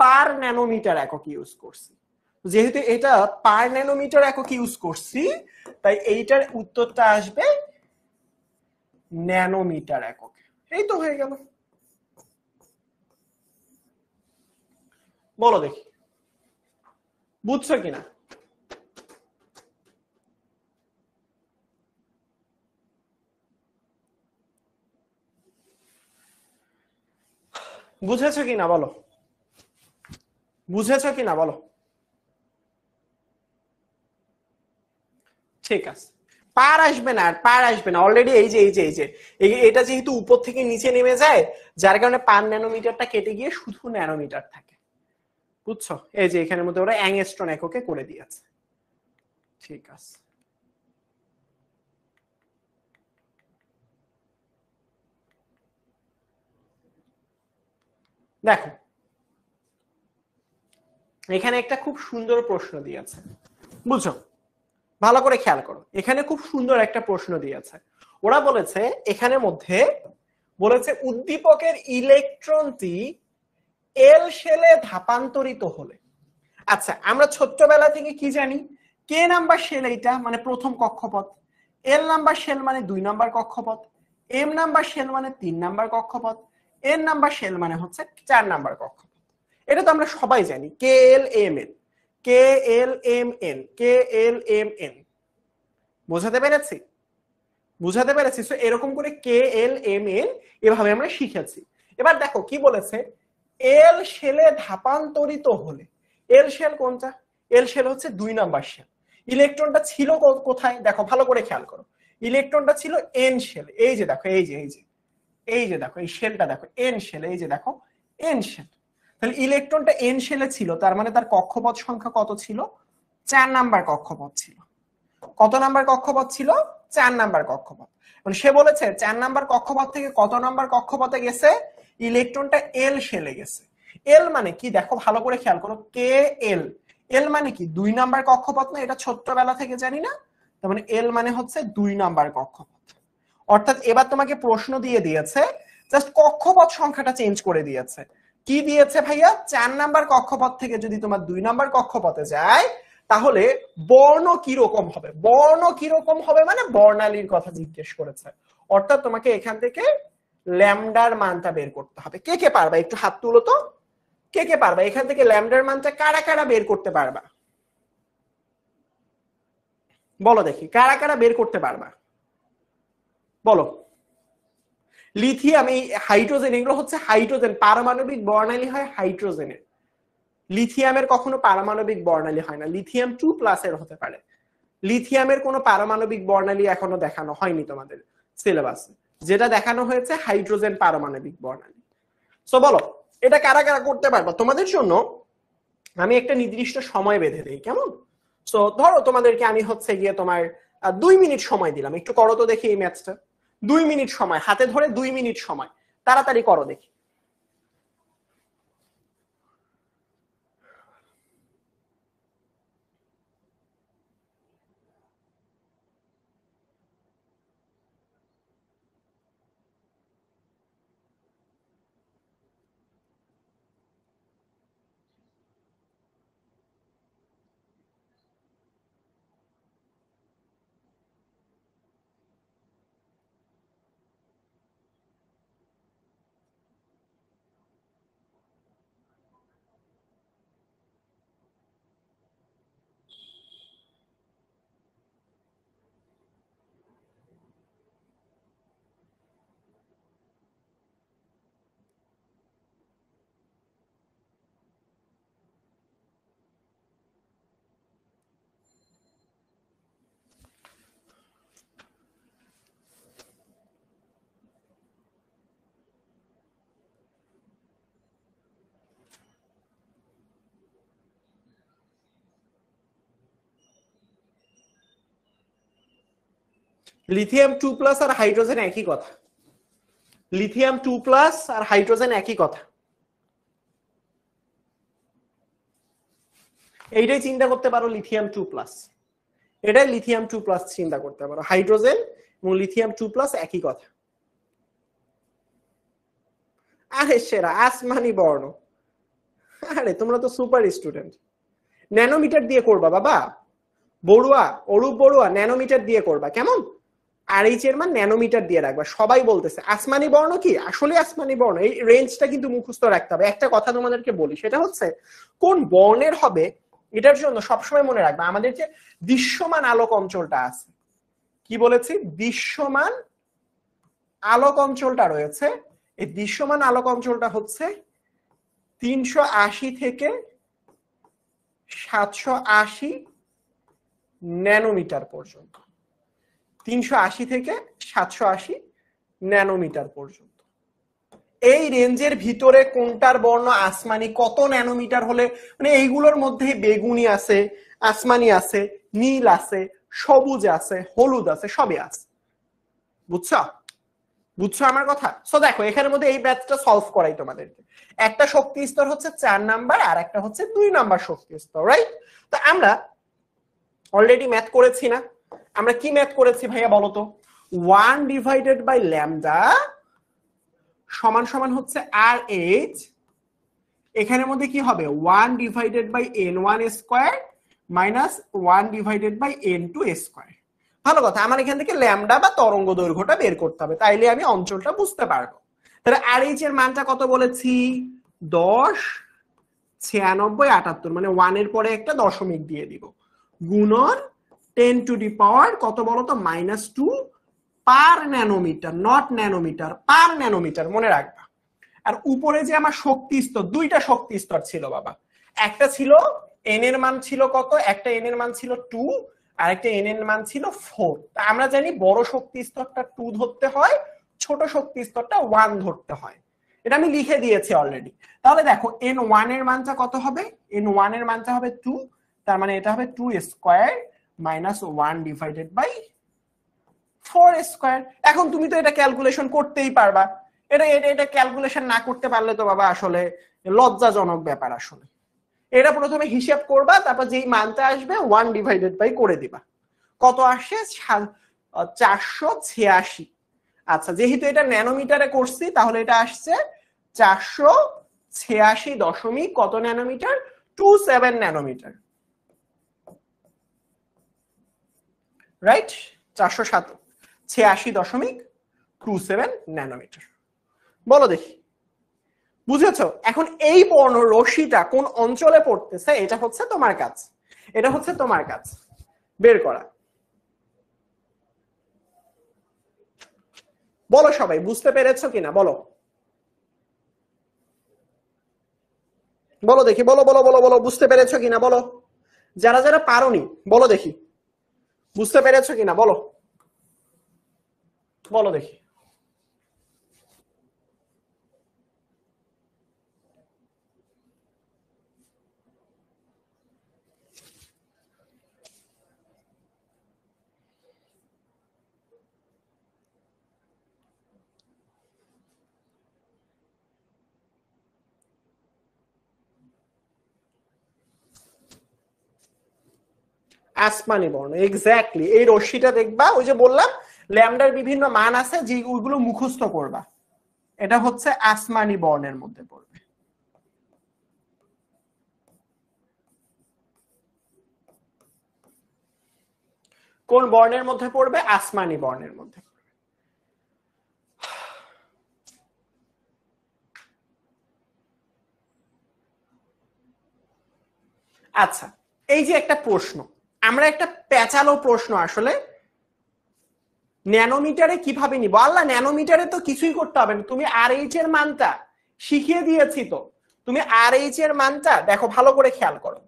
পার ন্যানোমিটার একক ইউজ করছি। যেহেতু এটা পার ন্যানোমিটার একক ইউজ করছি তাই এইটার উত্তরটা আসবে ন্যানোমিটার একক। এই তো হয়ে গেল। বলো দেখি বুঝছো কিনা? বুঝেছো কিনা বলো, বুঝেছো কিনা বলো? ঠিক আছে, পার আসবে না, আর পার আসবে না, অলরেডি এই যে এটা যেহেতু উপর থেকে নিচে নেমে যায় যার কারণে পার ন্যানোমিটারটা কেটে গিয়ে শুধু ন্যানোমিটার থাকে, বুঝছো? এই যে এখানের মধ্যে ওরা অ্যাংস্ট্রম এককে করে দিয়েছে। ঠিক আছে, দেখো এখানে একটা খুব সুন্দর প্রশ্ন দিয়েছে, বুঝছো? ভালো করে খেয়াল করো, এখানে খুব সুন্দর একটা প্রশ্ন দিয়েছে। ওরা বলেছে এখানের মধ্যে বলেছে উদ্দীপকের ইলেকট্রনটি এল শেলে ধাপান্তরিত হলে, আচ্ছা আমরা ছোট্টবেলা থেকে কি জানি? কে নাম্বার শেল এইটা মানে প্রথম কক্ষপথ, এল নাম্বার শেল মানে 2 নাম্বার কক্ষপথ, এম নাম্বার শেল মানে 3 নাম্বার কক্ষপথ, এন নাম্বার শেল মানে হচ্ছে 4 নাম্বার কক্ষপথ। এটা তো আমরা সবাই জানি, কে এল এম এন, কে এল এম এন, কে এল এম এন। বোঝাতে পেরেছি? বুঝাতে পেরেছি? সো এরকম করে কে এল এম এন এভাবে আমরা শিখেছি। এবার দেখো কি বলেছে, এল শেলে ধাপান্তরিত হলে, এল শেল কোনটা? এল শেল হচ্ছে 2 নাম্বার শেল। ইলেকট্রনটা ছিল কোথায় দেখো ভালো করে খেয়াল করো, ইলেকট্রনটা ছিল এন শেল, এই যে দেখো এই যে দেখো এই শেলটা দেখো এন শেল, এই যে দেখো এন শেল। তাহলে ইলেকট্রনটা এন শেলে ছিল, তার মানে তার কক্ষপথ সংখ্যা কত ছিল? 4 নাম্বার কক্ষপথ ছিল। কত নাম্বার কক্ষপথ ছিল? 4 নাম্বার কক্ষপথ। মানে সে বলেছে 4 নাম্বার কক্ষপথ থেকে কত নাম্বার কক্ষপথে গেছে? ইলেকট্রনটা এল শেলে গেছে। এল মানে কি দেখো ভালো করে খেয়াল করো, কে এল, এল মানে কি 2 নাম্বার কক্ষপথ না? এটা ছোট্টবেলা থেকে জানি না? তার মানে এল মানে হচ্ছে 2 নাম্বার কক্ষপথ। অর্থাৎ এবার তোমাকে প্রশ্ন দিয়ে দিয়েছে, জাস্ট কক্ষপথ সংখ্যাটা চেঞ্জ করে দিয়েছে। কি দিয়েছে ভাইয়া? 4 নাম্বার কক্ষপথ থেকে যদি তোমার 2 নাম্বার কক্ষপথে যায় তাহলে বর্ণ কিরকম হবে? বর্ণ কিরকম হবে মানে বর্ণালীর কথা জিজ্ঞেস করেছে। অর্থাৎ তোমাকে এখান থেকে ল্যামডার মানটা বের করতে হবে। কে কে পারবা একটু হাত তুলো তো, কে কে পারবা এখান থেকে ল্যামডার মানটা কারা কারা বের করতে পারবা? বলো দেখি কারা কারা বের করতে পারবা, বলো। লিথিয়াম, এই হাইড্রোজেন, এগুলো হচ্ছে হাইড্রোজেন, পারমাণবিক বর্ণালী হয় হাইড্রোজেনের। লিথিয়ামের কখনো পারমাণবিক বর্ণালী হয় না, লিথিয়াম 2+ এর হতে পারে। লিথিয়ামের কোনো পারমাণবিক বর্ণালী এখনো দেখানো হয়নি তোমাদের সিলেবাসে, যেটা দেখানো হয়েছে হাইড্রোজেন পারমাণবিক বর্ণালী। সো বলো এটা কারা কারা করতে পারবা? তোমাদের জন্য আমি একটা নির্দিষ্ট সময় বেঁধে দিই, কেমন? সো ধরো তোমাদেরকে আমি হচ্ছে গিয়ে তোমার 2 মিনিট সময় দিলাম, একটু করো তো দেখি এই ম্যাথটা। 2 মিনিট সময় হাতে ধরে, 2 মিনিট সময়, তাড়াতাড়ি করো দেখি। লিথিয়াম 2+ আর হাইড্রোজেন একই কথা, লিথিয়াম 2+ আর হাইড্রোজেন একই কথা। এইটাই চিন্তা করতে পারো লিথিয়াম 2+, এটাই লিথিয়াম 2+ চিন্তা করতে পারো, হাইড্রোজেন এবং লিথিয়াম 2+ একই কথা। আরে সেরা আসমানি বর্ণ, আরে তোমরা তো সুপার স্টুডেন্ট। ন্যানোমিটার দিয়ে করবা বাবা, বড়ুয়া অরূপ বড়ুয়া ন্যানোমিটার দিয়ে করবা, কেমন? আর এইচ এর মান ন্যানোমিটার দিয়ে রাখবা। সবাই বলতেছে আসমানি বর্ণ কি, আসলে আসমানি বর্ণ, এই রেঞ্জটা কিন্তু মুখস্থ রাখতে হবে। একটা কথা তোমাদেরকে বলি, সেটা হচ্ছে কোন বর্ণের হবে এটার জন্য সবসময় মনে রাখবা আমাদের যে দৃশ্যমান আলোক অঞ্চলটা আছে, কি বলেছি, দৃশ্যমান আলোক অঞ্চলটা রয়েছে, এই দৃশ্যমান আলোক অঞ্চলটা হচ্ছে 380 থেকে 780 ন্যানোমিটার পর্যন্ত, 380 থেকে 780 ন্যানোমিটার পর্যন্ত। এই রেঞ্জের ভিতরে কোনটার বর্ণ আসমানি, কত ন্যানোমিটার হলে, মানে এইগুলোর মধ্যে বেগুনি আছে, আসমানি আছে, নীল আছে, সবুজ আছে, হলুদ আছে, সবই আছে। বুঝছো বুঝছো আমার কথা? সো দেখো এখানের মধ্যে এই ব্যাচটা সলভ করাই তোমাদেরকে। একটা শক্তি স্তর হচ্ছে 4 নাম্বার আর একটা হচ্ছে 2 নাম্বার শক্তি স্তর, রাইট? তো আমরা অলরেডি ম্যাথ করেছি না? আমরা কি ম্যাথ করেছি ভাইয়া বলো তো? 1/λ সমান সমান হচ্ছে RH, এখানের মধ্যে কি হবে 1/n1 square minus 1/n2 square. ভালো কথা, আমার এখান থেকে ল্যামডা বা তরঙ্গ দৈর্ঘ্যটা বের করতে হবে, তাইলে আমি অঞ্চলটা বুঝতে পারবো। তাহলে RH এর মানটা কত বলেছি, 10 96 78, মানে 1 এর পরে একটা দশমিক দিয়ে দিব, গুণন 10 টু দি পাওয়ার কত বলতো -2 per nanometre, not nanometre, per nanometre, মনে রাখবা। আর উপরে যে আমার শক্তি স্তর, দুইটা শক্তি স্তর ছিল বাবা, একটা ছিল n এর মান ছিল কত, একটা n এর মান ছিল 2 আর একটা n এর মান ছিল 4। তা আমরা জানি বড় শক্তি স্তরটা 2 ধরতে হয়, ছোট শক্তি স্তরটা 1 ধরতে হয়, এটা আমি লিখে দিয়েছি অলরেডি। তাহলে দেখো n1 এর মানটা কত হবে, n1 এর মানটা হবে 2, তার মানে এটা হবে 2 স্কয়ার মাইনাস 1/4 স্কয়ার। এখন তুমি তো এটা ক্যালকুলেশন করতেই পারবা, এটা ক্যালকুলেশন না করতে পারলে তো বাবা আসলে লজ্জাজনক ব্যাপার। আসলে এটা প্রথমে হিসাব করবা, তারপর যেই মানটা আসবে 1/, করে দিবা। কত আসছে 486। আচ্ছা যেহেতু এটা ন্যানোমিটারে করছি তাহলে এটা আসছে 486 দশমিক কত ন্যানোমিটার, 27 ন্যানোমিটার, রাইট? 486.27 ন্যানোমিটার। বলো দেখি বুঝেছো? এখন এই বর্ণ রশ্মিটা কোন অঞ্চলে পড়তেছে এটা হচ্ছে তোমার কাজ, এটা হচ্ছে তোমার কাজ বের করা। বলো সবাই বুঝতে পেরেছো কিনা, বলো বলো দেখি, বলো বলো বলো বলো, বুঝতে পেরেছো কিনা বলো, যারা যারা পারোনি বলো দেখি বুঝতে পেরেছো কিনা, বলো বলো দেখি। আসমানি বর্ণ, এক্স্যাক্টলি। এই রশ্মিটা দেখবা, ওই যে বললাম ল্যামডার বিভিন্ন মান আছে যে ওইগুলো মুখস্থ করবা, এটা হচ্ছে আসমানি বর্ণের মধ্যে পড়বে। কোন বর্ণের মধ্যে পড়বে? আসমানি বর্ণের মধ্যে। আচ্ছা এই যে একটা প্রশ্ন, আমরা একটা পেঁচালো প্রশ্ন আসলে, ন্যানোমিটারে কিভাবে নিব? আল্লাহ ন্যানোমিটারে তো কিছুই করতে হবে না, তুমি RH এর মানটা শিখিয়ে দিয়েছি তো, তুমি RH এর মানটা দেখো, ভালো করে খেয়াল করো,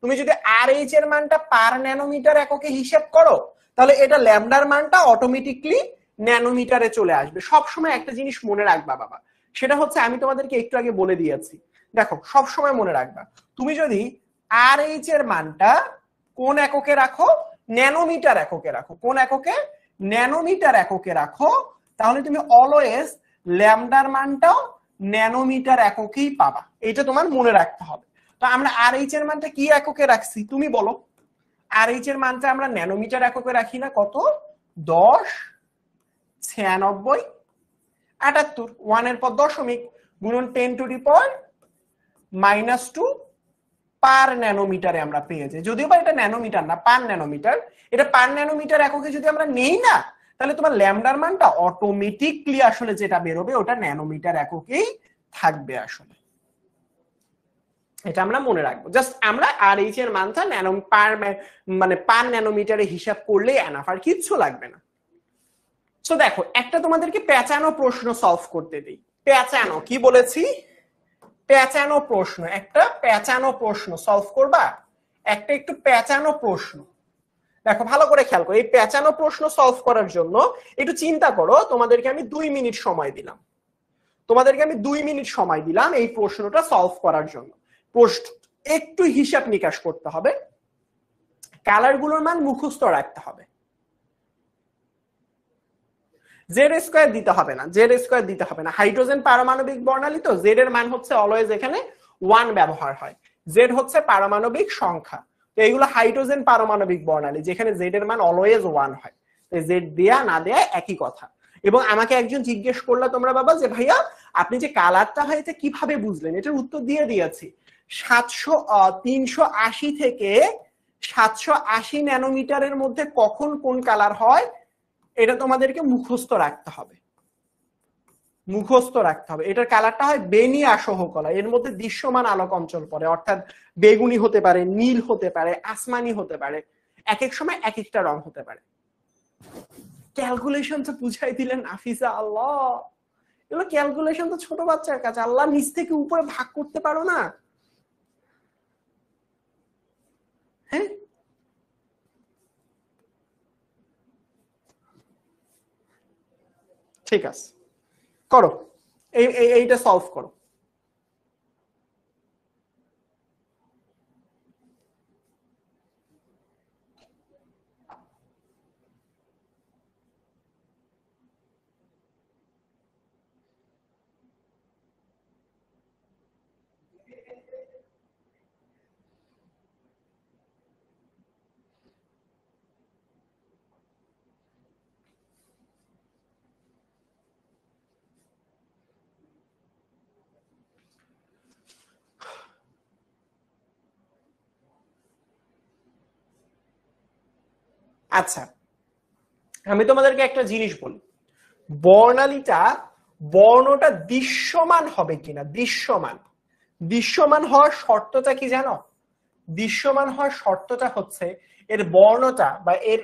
তুমি যদি RH এর মানটা পার ন্যানোমিটার এককে হিসাব করো তাহলে এটা ল্যামডার মানটা অটোমেটিকলি ন্যানোমিটারে চলে আসবে। সবসময় একটা জিনিস মনে রাখবা বাবা, সেটা হচ্ছে আমি তোমাদেরকে একটু আগে বলে দিয়েছি, দেখো সবসময় মনে রাখবা, তুমি যদি RH এর মানটা কোন এককে রাখো, ন্যানোমিটার এককে রাখো, কোন এককে? ন্যানোমিটার এককে রাখো, তাহলে তুমি অলওয়েজ ল্যামডার মানটাও ন্যানোমিটার এককেই পাবা। এটা তোমার মনে রাখতে হবে। তো আমরা আর এইচ এর মানটা কি এককে রাখছি তুমি বলো? আর এইচ এর মানটা আমরা ন্যানোমিটার এককে রাখি না? কত? 10 96 78, 1 এর পর দশমিক, গুণন 10⁻⁻² পার ন্যানোমিটারে আমরা পেয়ে যাই। যদিও বা এটা ন্যানোমিটার না, পার ন্যানোমিটার। এটা পার ন্যানোমিটার এককে যদি আমরা নেই না, তাহলে তোমার ল্যামডার মানটা অটোমেটিকলি আসলে যেটা বেরোবে ওটা ন্যানোমিটার এককেই থাকবে আসলে। এটা আমরা মনে রাখবো। জাস্ট আমরা আর এইচ এর মানটা পার ন্যানোমিটারে হিসাব করলেই এনাফ, আর কিচ্ছু লাগবে না। সো দেখো, একটা তোমাদেরকে পেঁচানো প্রশ্ন সলভ করতে দিই। পেঁচানো কি বলেছি? পেঁচানো প্রশ্ন, একটা পেঁচানো প্রশ্ন সলভ করবা। একটা একটু পেঁচানো প্রশ্ন। দেখো ভালো করে খেয়াল করো, এই পেঁচানো প্রশ্ন সলভ করার জন্য একটু চিন্তা করো। তোমাদেরকে আমি 2 মিনিট সময় দিলাম। এই প্রশ্নটা সলভ করার জন্য। প্রশ্ন একটু হিসাব নিকাশ করতে হবে, কালার গুলোর মান মুখস্থ রাখতে হবে। জেড স্কয়ার দিতে হবে না, হাইড্রোজেন পারমাণবিক বর্ণালী তো জেড এর মান হচ্ছে অলওয়েজ এখানে 1 ব্যবহার হয়। জেড হচ্ছে পারমাণবিক সংখ্যা, তো এইগুলো হাইড্রোজেন পারমাণবিক বর্ণালী যেখানে জেড এর মান অলওয়েজ 1 হয়। জেড দেয়া না দেয়া একই কথা। এবং আমাকে একজন জিজ্ঞেস করলো তোমরা বাবা যে ভাইয়া আপনি যে কালারটা হয় এটা কিভাবে বুঝলেন? এটার উত্তর দিয়ে দিয়েছি। 380 থেকে 780 ন্যানোমিটারের মধ্যে কখন কোন কালার হয় এটা তোমাদেরকে মুখস্থ রাখতে হবে। এটার কালারটা হয় বেনিয়া সহকলা, এর মধ্যে দৃশ্যমান আলোক অঞ্চল পড়ে, অর্থাৎ বেগুনি হতে পারে, নীল হতে পারে, আসমানি হতে পারে, এক এক সময় এক একটা রং হতে পারে। ক্যালকুলেশন তো বুঝাই দিলেন আফিজা, আল্লাহ এগুলো ক্যালকুলেশন তো ছোট বাচ্চার কাছে। আল্লাহ নিচ থেকে উপরে ভাগ করতে পারো না? হ্যাঁ, ঠিক আছে, করো এইটা সলভ করো। আচ্ছা, আমি তোমাদেরকে একটা জিনিস বলি, বর্ণটা দৃশ্যমান হবে কিনা। দৃশ্যমান হওয়ার শর্তটা কি জানো? দৃশ্যমান হওয়ার শর্তটা হচ্ছে এর বর্ণটা বা এর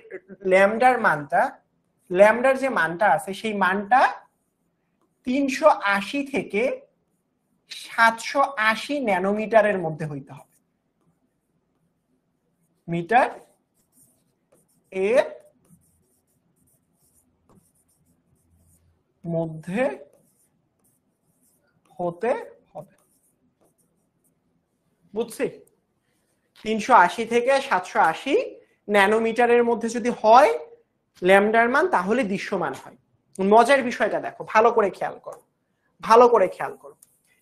ল্যামডার যে মানটা আছে সেই মানটা 380 থেকে 780 ন্যানোমিটারের মধ্যে হইতে হবে। মিটার এর মধ্যে হতে হবে, বুঝছি? 380 থেকে 780 ন্যানোমিটারের মধ্যে যদি হয় ল্যামডার মান, তাহলে দৃশ্যমান হয়। মজার বিষয়টা দেখো, ভালো করে খেয়াল করো।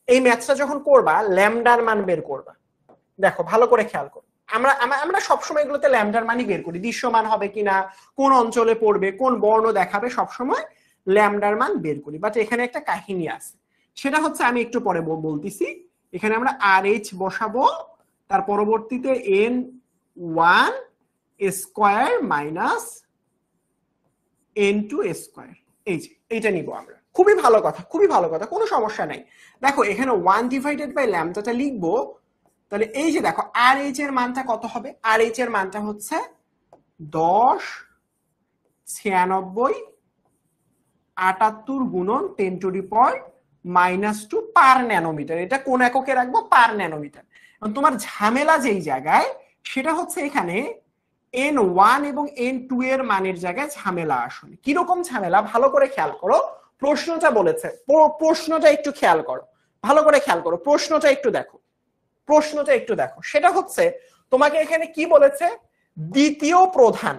এই ম্যাথটা যখন করবা ল্যামডার মান বের করবা। দেখো ভালো করে খেয়াল করো, আমরা সবসময় এগুলোতে ল্যামডার মানই বের করি, দৃশ্যমান হবে কিনা, কোন অঞ্চলে পড়বে, কোন বর্ণ দেখাবে, সবসময় ল্যামডার মান বের করি। বাট এখানে একটা কাহিনী আছে, সেটা হচ্ছে আমি একটু পরে বলতেছি। এখানে আমরা আর এইচ বসাবো, তার পরবর্তীতে n1 square minus n2 square, এইটা নিব আমরা। খুবই ভালো কথা, কোনো সমস্যা নাই। দেখো এখানে 1 ডিভাইডেড বাই ল্যামডাটা লিখবো, তাহলে এই যে দেখো আর এইচ এর মানটা কত হবে? আর এইচ এর মানটা হচ্ছে 10 96 78 গুণন 10⁻⁻² পার ন্যানোমিটার। এটা কোন এককে রাখবো? পার ন্যানোমিটার। তোমার ঝামেলা যেই জায়গায় সেটা হচ্ছে এখানে n1 এবং n2 এর মানের জায়গায় ঝামেলা আসলে। কিরকম ঝামেলা ভালো করে খেয়াল করো। প্রশ্নটা বলেছে, প্রশ্নটা একটু খেয়াল করো, ভালো করে খেয়াল করো, প্রশ্নটা একটু দেখো। সেটা হচ্ছে তোমাকে এখানে কি বলেছে? দ্বিতীয় প্রধান।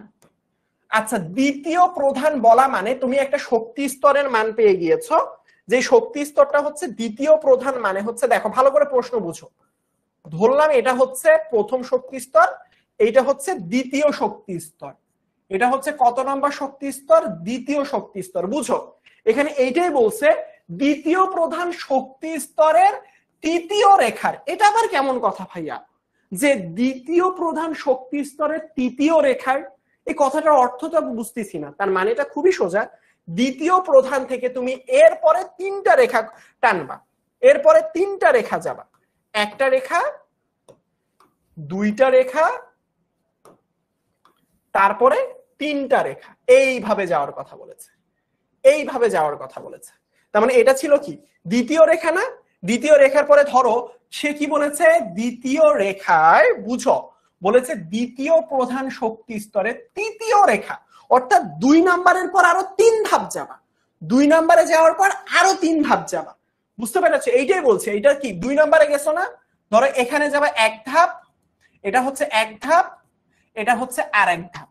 আচ্ছা, দ্বিতীয় প্রধান বলা মানে তুমি একটা শক্তি স্তরের মান পেয়ে গিয়েছো, যে শক্তি স্তরটা হচ্ছে দ্বিতীয় প্রধান মানে হচ্ছে, দেখো ভালো করে প্রশ্ন বুঝো, ধরলাম এটা হচ্ছে প্রথম শক্তি স্তর, এইটা হচ্ছে দ্বিতীয় শক্তি স্তর, এটা হচ্ছে কত নম্বর শক্তি স্তর? দ্বিতীয় শক্তি স্তর। বুঝো এখানে এইটাই বলছে দ্বিতীয় প্রধান শক্তি স্তরের তৃতীয় রেখার। এটা আবার কেমন কথা ভাইয়া, যে দ্বিতীয় প্রধান শক্তি স্তরের তৃতীয় রেখার? এই কথাটার অর্থ তো বুঝতেছি না। তার মানে এটা খুবই সোজা, দ্বিতীয় প্রধান থেকে তুমি এরপরে তিনটা রেখা টানবা, এরপরে তিনটা রেখা যাবা, একটা রেখা, দুইটা রেখা, তারপরে তিনটা রেখা, এইভাবে যাওয়ার কথা বলেছে, এইভাবে যাওয়ার কথা বলেছে। তার মানে এটা ছিল কি দ্বিতীয় রেখা না? দ্বিতীয় রেখার পরে ধরো সে কি বলেছে, দ্বিতীয় রেখায়, বুঝো বলেছে দ্বিতীয় প্রধান শক্তি স্তরে তৃতীয় রেখা, অর্থাৎ 2 নাম্বারের পর আরো 3 ধাপ যাবা, 2 নাম্বারে যাওয়ার পর আরো 3 ধাপ যাবা। বুঝতে পেরেছো? এইটাই বলছে। এটা কি 2 নাম্বারে গেছো না, ধরো এখানে যাবা 1 ধাপ, এটা হচ্ছে 1 ধাপ, এটা হচ্ছে আর 1 ধাপ।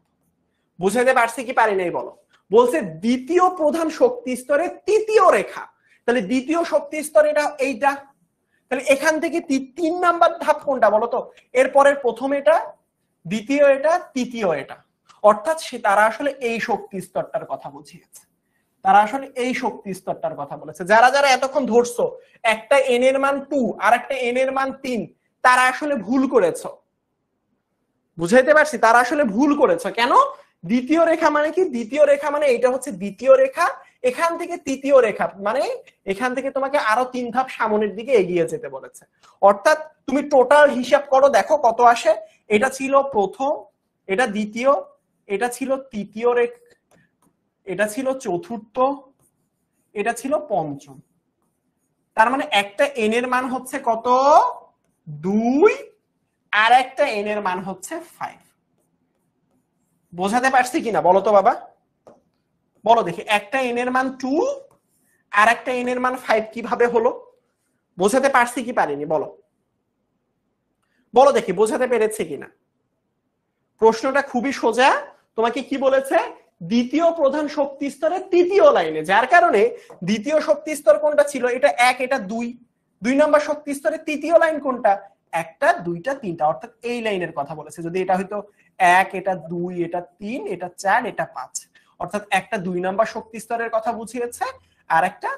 বুঝাইতে পারছি কি পারি নাই বলো? বলছে দ্বিতীয় প্রধান শক্তি স্তরে তৃতীয় রেখা, তাহলে দ্বিতীয় শক্তি স্তর এটা এইটা, তাহলে এখান থেকে 3 নাম্বার ধাপ কোনটা বলো তো? এরপরের প্রথম এটা, দ্বিতীয় এটা, তৃতীয় এটা, অর্থাৎ সে তারা আসলে এই শক্তি স্তরটার কথা বুঝিয়েছে, তারা আসলে এই শক্তি স্তরটার কথা বলেছে। যারা যারা এতক্ষণ ধরছো একটা এন এর মান 2 আর একটা এন এর মান 3, তারা আসলে ভুল করেছো। বুঝাইতে পারছি? তারা আসলে ভুল করেছো। কেন? দ্বিতীয় রেখা মানে কি? দ্বিতীয় রেখা মানে এটা হচ্ছে দ্বিতীয় রেখা, এখান থেকে তৃতীয় রেখা মানে এখান থেকে তোমাকে আরো 3 ধাপ সামনের দিকে এগিয়ে যেতে বলেছে। অর্থাৎ তুমি টোটাল হিসাব করো, দেখো কত আসে। এটা ছিল প্রথম, এটা দ্বিতীয়, এটা ছিল তৃতীয় রেখা, এটা ছিল চতুর্থ, এটা ছিল পঞ্চম। তার মানে একটা এন এর মান হচ্ছে কত? 2, আর একটা এন এর মান হচ্ছে 5। বোঝাতে পারছি কিনা বলো তো বাবা? বলো দেখি, একটা এন এর মান 2 আর একটা এন এর মান 5 কিভাবে হলো? বোঝাতে পারছি কি পারিনি বলো? বলো দেখি বোঝাতে পেরেছে কিনা। প্রশ্নটা খুবই সোজা। তোমাকে কি বলেছে? দ্বিতীয় প্রধান শক্তি স্তরের তৃতীয় লাইনে, যার কারণে দ্বিতীয় শক্তি স্তর কোনটা ছিল? এটা 1, এটা 2। 2 নম্বর শক্তি স্তরের তৃতীয় লাইন কোনটা? একটা, দুইটা, তিনটা, অর্থাৎ এই লাইনের কথা বলেছে। যদি এটা হয়তো 1, এটা 2, এটা 3, এটা 4, এটা 5, অর্থাৎ একটা 2 নাম্বার শক্তি স্তরের কথা বুঝিয়েছে আর একটা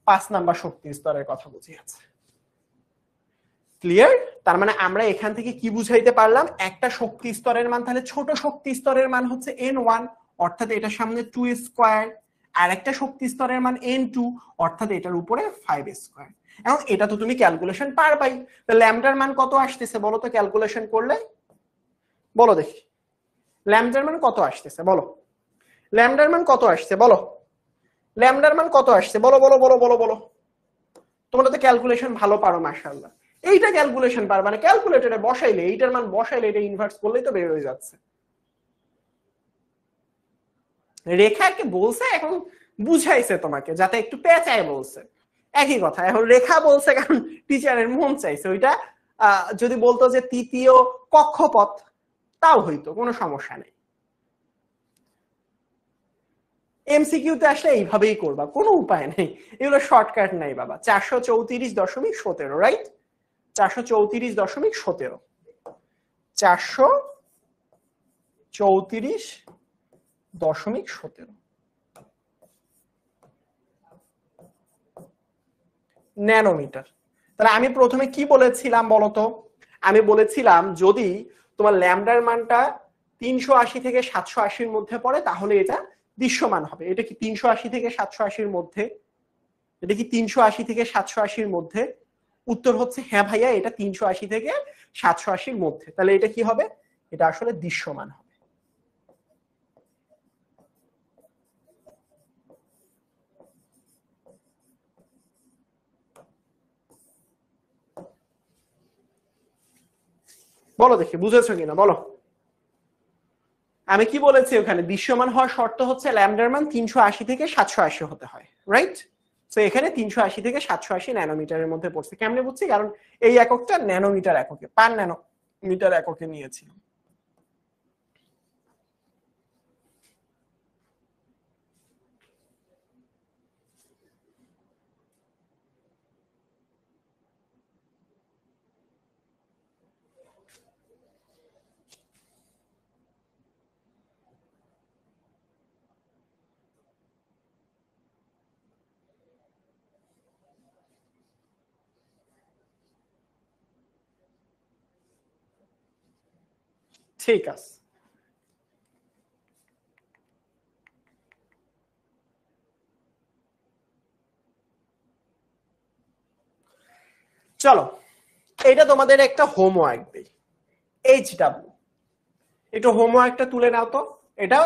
5 নাম্বার শক্তি স্তরের কথা বুঝিয়েছে। ক্লিয়ার? তার মানে আমরা এখান থেকে কি বুঝাইতে পারলাম? একটা শক্তি স্তরের মান, তাহলে ছোট শক্তি স্তরের মান হচ্ছে n1, অর্থাৎ এটার সামনে 2 স্কয়ার, আর একটা শক্তি স্তরের মান n2, অর্থাৎ এটার উপরে 5 স্কয়ার। এখন এটা তো তুমি ক্যালকুলেশন পারবাই। তো ল্যামডার মান কত আসতেছে বলো তো ক্যালকুলেশন করলে? বলো দেখি ল্যামডার মান কত আসতেছে বলো? ল্যামডার মান কত আসছে বলো? ল্যামডার মান কত আসছে বলো বলো বলো বলো বলো? তোমরা তো ক্যালকুলেশন ভালো পারো মাশাআল্লাহ। এইটা ক্যালকুলেশন পারবা না, ক্যালকুলেটরে বসাইলে, এইটার মান বসাইলে, এটা ইনভার্স করলেই তো বের হয়ে যাচ্ছে। রেখাকে বলছে, এখন বুঝাইছে তোমাকে যাতে একটু পেঁচায় বলছে, একই কথা। এখন রেখা বলছে কারণ টিচারের মন চাইছে। ওইটা যদি বলতো যে তৃতীয় কক্ষপথ, তাও হইতো, কোনো সমস্যা নেই। এমসিকিউতে আসলে এইভাবেই করবা, কোনো উপায় নেই, এগুলো শর্টকাট নাই বাবা। 434.17, রাইট? 434.17, 434.17 ন্যানোমিটার। তাহলে আমি প্রথমে কি বলেছিলাম বলতো? আমি বলেছিলাম যদি তোমার ল্যামডার মানটা 380 থেকে 780-র মধ্যে পড়ে তাহলে এটা দৃশ্যমান হবে। এটা কি 380 থেকে 780-র মধ্যে? এটা কি 380 থেকে 780-র মধ্যে? উত্তর হচ্ছে হ্যাঁ ভাইয়া, এটা 380 থেকে 780-র মধ্যে। তাহলে এটা কি হবে? এটা আসলে দৃশ্যমান হবে। বলো দেখি বুঝেছো কিনা বলো? আমি কি বলেছি ওখানে? দৃশ্যমান হওয়ার শর্ত হচ্ছে ল্যামডার মান 380 থেকে 780 হতে হয়, রাইট? তো এখানে 380 থেকে 780 ন্যানোমিটারের মধ্যে পড়ছে। কেমনে বুঝছি? কারণ এই এককটা ন্যানোমিটার এককে, পার ন্যানোমিটার এককে নিয়েছিলাম। ঠিক আছে। চলো এটা তোমাদের একটা হোমওয়ার্ক দিই। HW একটু হোমওয়ার্কটা তুলে নাও তো। এটা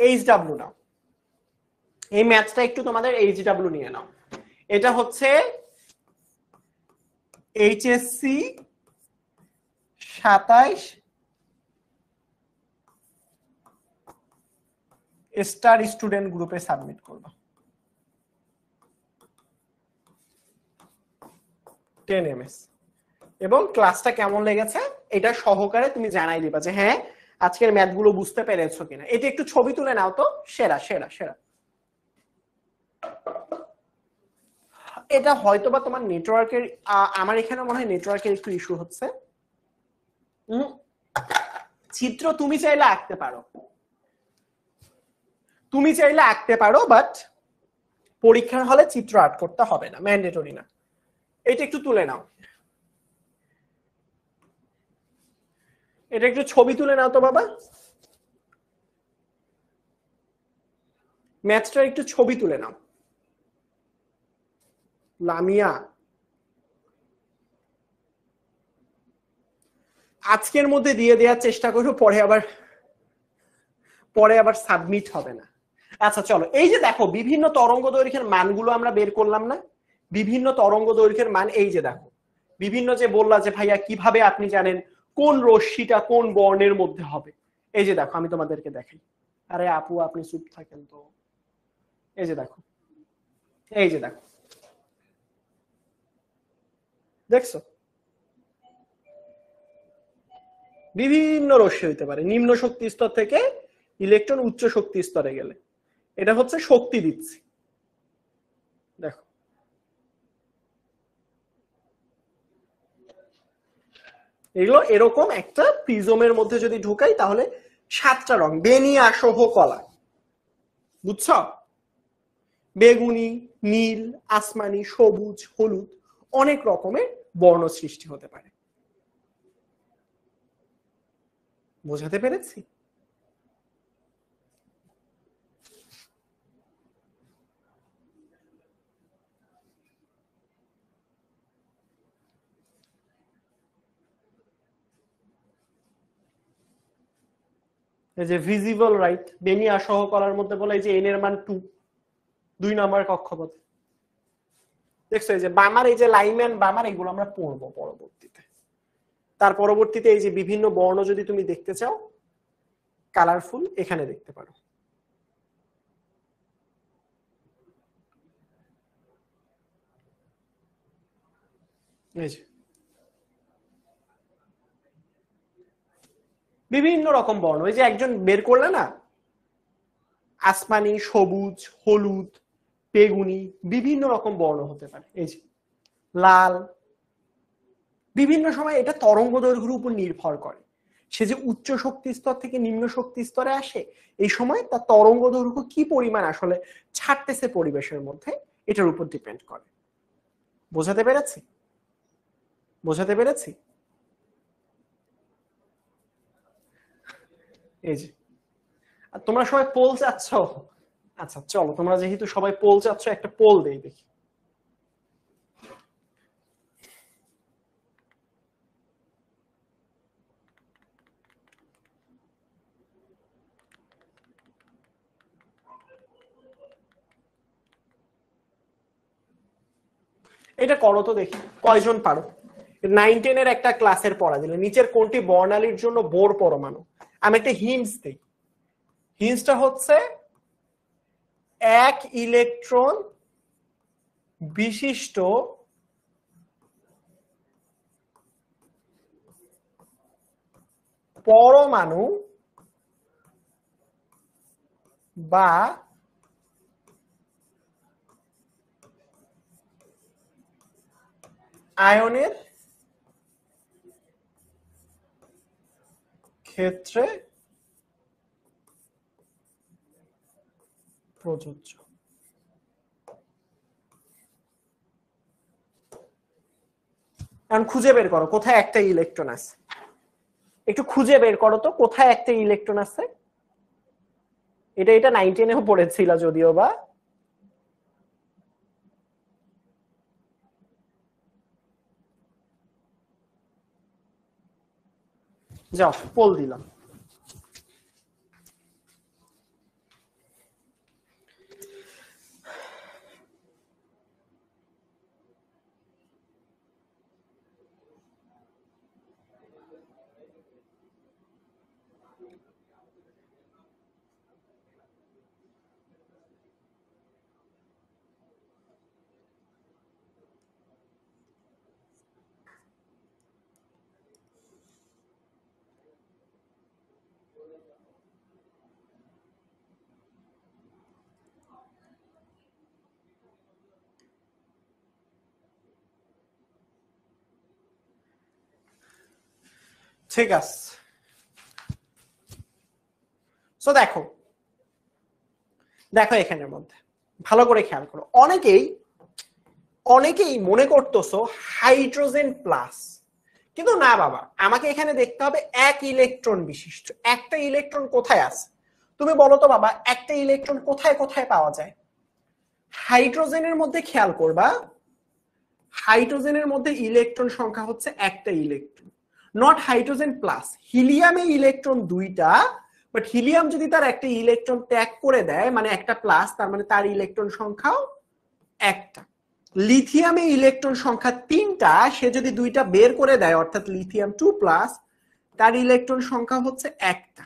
HW নাও, এই ম্যাথটা একটু তোমাদের HW নিয়ে নাও। এটা হচ্ছে HSC 27 স্টার স্টুডেন্ট গ্রুপে সাবমিট করবা 10 ms। এবং ক্লাসটা কেমন লেগেছে এটা সহকারে তুমি জানাই দিবা যে হ্যাঁ আজকের ম্যাথগুলো বুঝতে পেরেছো কিনা। এটা একটু ছবি তুলে নাও তো। সেরা সেরা সেরা। এটা হয়তোবা তোমার নেটওয়ার্কের, আমার এখানে মনে হয় নেটওয়ার্কের একটু ইস্যু হচ্ছে। চিত্র তুমি চাইলে আঁকতে পারো, তুমি চাইলে আঁকতে পারো, বাট পরীক্ষার হলে চিত্র আর্ট করতে হবে না, ম্যান্ডেটরি না। এটা একটু তুলে নাও, এটা একটু ছবি তুলে নাও তো বাবা। ম্যাথটা একটু ছবি তুলে নাও। লামিয়া আজকের মধ্যে দিয়ে দেওয়ার চেষ্টা করো, পরে আবার সাবমিট হবে না। আচ্ছা চলো, এই যে দেখো বিভিন্ন তরঙ্গ দৈর্ঘ্যের মানগুলো আমরা বের করলাম না, বিভিন্ন তরঙ্গ দৈর্ঘ্যের মান। এই যে দেখো বিভিন্ন, যে বললা যে ভাইয়া কিভাবে আপনি জানেন কোন রশ্মিটা কোন বর্ণের মধ্যে হবে। এই যে দেখো আমি তোমাদেরকে দেখাই। আরে আপু আপনি চুপ থাকেন তো। এই যে দেখো, এই যে দেখো, দেখছো বিভিন্ন রশ্মি হইতে পারে নিম্ন শক্তি স্তর থেকে ইলেকট্রন উচ্চ শক্তি স্তরে গেলে। এটা হচ্ছে শক্তি দিচ্ছি, দেখো এগুলো এরকম একটা প্রিজমের মধ্যে যদি ঢুকাই তাহলে 7টা রং, বেনিয়া সহ কলা, বুঝছ? বেগুনি, নীল, আসমানি, সবুজ, হলুদ, অনেক রকমের বর্ণ সৃষ্টি হতে পারে। বোঝাতে পেরেছি? এই যে ভিজিবল রাইট, বেনিয়া সহ কলার মধ্যে বলে যে এন এর মান 2, 2 নম্বর কক্ষপথে। দেখছো এই যে বামার, এই যে লাইম্যান বামার, এগুলো আমরা পড়বো পরবর্তীতে। তার পরবর্তীতে এই যে বিভিন্ন বর্ণ যদি তুমি দেখতে চাও কালারফুল, এখানে দেখতে পারো। এই যে বিভিন্ন রকম বর্ণ, এই যে একজন বের করলে না, আসমানি, সবুজ, হলুদ, বেগুনি, বিভিন্ন রকম বর্ণ হতে পারে। এই যে লাল, বিভিন্ন সময় এটা তরঙ্গ দৈর্ঘ্যের উপর নির্ভর করে। সে যে উচ্চ শক্তি স্তর থেকে নিম্ন শক্তি স্তরে আসে, এই সময় তার তরঙ্গ দৈর্ঘ্য কি পরিমাণ আসলে ছাড়তেছে পরিবেশের মধ্যে, এটার উপর ডিপেন্ড করে। বোঝাতে পেরেছি? বোঝাতে পেরেছি? এই যে আর তোমরা সবাই পোল চাচ্ছ। আচ্ছা চলো, তোমরা যেহেতু সবাই পোল চাচ্ছ, একটা পোল দেই দেখি। এটা করো তো দেখি কয়জন পারো। 9-10 এর একটা ক্লাসের পড়া দিলে, নিচের কোনটি বর্ণালীর জন্য বোর পরমাণু। আমি একটা হিন্টস দিই, হিন্টসটা হচ্ছে 1 ইলেকট্রন বিশিষ্ট পরমাণু বা আয়নের ক্ষেত্রে প্রযোজ্য। এখন খুঁজে বের করো কোথায় একটা ইলেকট্রন আছে, একটু খুঁজে বের করো তো কোথায় একটা ইলেকট্রন আছে। এটা 9-10-এও পড়েছিল যদিও বা। যাও পোল দিলাম। ঠিক আছে, সো দেখো দেখো এখানের মধ্যে ভালো করে খেয়াল করো, অনেকেই মনে করতেছো হাইড্রোজেন প্লাস, কিন্তু না বাবা, আমাকে এখানে দেখতে হবে এক ইলেকট্রন বিশিষ্ট একটা ইলেকট্রন কোথায় আছে। তুমি বলো তো বাবা, একটা ইলেকট্রন কোথায় কোথায় পাওয়া যায়? হাইড্রোজেনের মধ্যে খেয়াল করবা, হাইড্রোজেনের মধ্যে ইলেকট্রন সংখ্যা হচ্ছে একটা ইলেকট্রন, নট হাইড্রোজেন প্লাস। হিলিয়ামে ইলেকট্রন দুইটা, বাট হিলিয়াম যদি তার একটা ইলেকট্রন ত্যাগ করে দেয় মানে একটা প্লাস, তার মানে তার ইলেকট্রন সংখ্যাও একটা। লিথিয়ামে ইলেকট্রন সংখ্যা তিনটা, সে যদি দুইটা বের করে দেয় অর্থাৎ লিথিয়াম 2+, তার ইলেকট্রন সংখ্যা হচ্ছে একটা।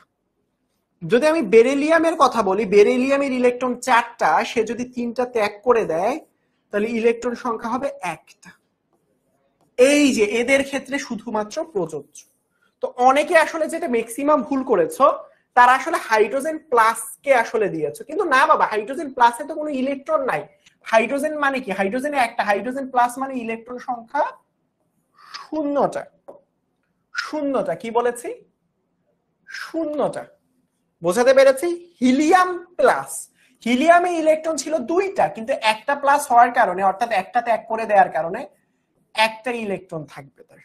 যদি আমি বেরিলিয়ামের কথা বলি, বেরিলিয়ামের ইলেকট্রন 4টা, সে যদি 3টা ত্যাগ করে দেয় তাহলে ইলেকট্রন সংখ্যা হবে একটা। এই যে এদের ক্ষেত্রে শুধুমাত্র প্রযোজ্য। তো অনেকে আসলে যেটা ম্যাক্সিমাম ভুল করেছো, তারা আসলে হাইড্রোজেন প্লাস কে আসলে দিয়েছো, কিন্তু না বাবা, হাইড্রোজেন প্লাসে তো কোনো ইলেকট্রন নাই। হাইড্রোজেন মানে কি? হাইড্রোজেনে একটা, হাইড্রোজেন প্লাস মানে ইলেকট্রন সংখ্যা শূন্যটা। শূন্যটা কি বলেছি? শূন্যটা। বোঝাতে পেরেছি? হিলিয়াম প্লাস, হিলিয়ামে ইলেকট্রন ছিল দুইটা, কিন্তু একটা প্লাস হওয়ার কারণে অর্থাৎ একটা ত্যাগ করে দেওয়ার কারণে একটা ইলেকট্রন থাকবে তার।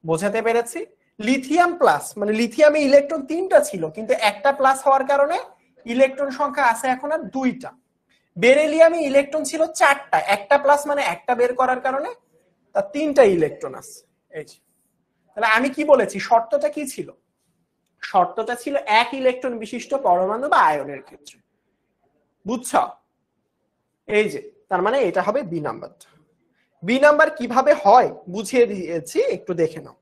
বোঝাতে পেরেছি? লিথিয়াম প্লাস মানে লিথিয়ামে ইলেকট্রন তিনটা ছিল, কিন্তু একটা প্লাস হওয়ার কারণে ইলেকট্রন সংখ্যা আছে এখন আর দুইটা। বেরিলিয়ামে ইলেকট্রন ছিল 4টা, একটা প্লাস মানে একটা বের করার কারণে তার 3টা ইলেকট্রন আছে। এই যে, তাহলে আমি কি বলেছি, শর্তটা কি ছিল? শর্তটা ছিল এক ইলেকট্রন বিশিষ্ট পরমাণু বা আয়নের ক্ষেত্রে। বুঝছ? এই যে, তার মানে এটা হবে বি নাম্বারটা। বি নাম্বার কিভাবে হয় বুঝিয়ে দিয়েছি, একটু দেখে নাও।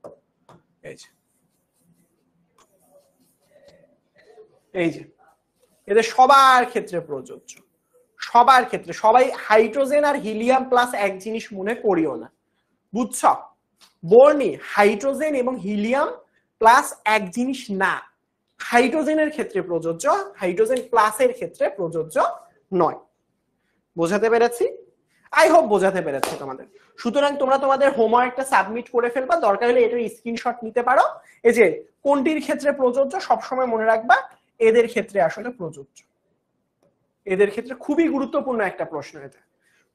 এই যে, এই যে এদের সবার ক্ষেত্রে প্রযোজ্য, সবার ক্ষেত্রে। সবাই হাইড্রোজেন আর হিলিয়াম প্লাস এক জিনিস মনে করিও না, বুঝছ? বর্নি হাইড্রোজেন এবং হিলিয়াম প্লাস এক জিনিস না। হাইড্রোজেনের ক্ষেত্রে প্রযোজ্য, হাইড্রোজেন প্লাসের ক্ষেত্রে প্রযোজ্য নয়। বোঝাতে পেরেছি? আই হোপ বোঝাতে পেরেছি তোমাদের। সুতরাং তোমরা তোমাদের হোমওয়ার্কটা সাবমিট করে ফেলবা, দরকার হলে এটার স্ক্রিনশট নিতে পারো। এই যে কোনটির ক্ষেত্রে প্রযোজ্য সবসময় মনে রাখবা, এদের ক্ষেত্রে আসলে প্রযোজ্য। এদের ক্ষেত্রে খুবই গুরুত্বপূর্ণ একটা প্রশ্ন এটা।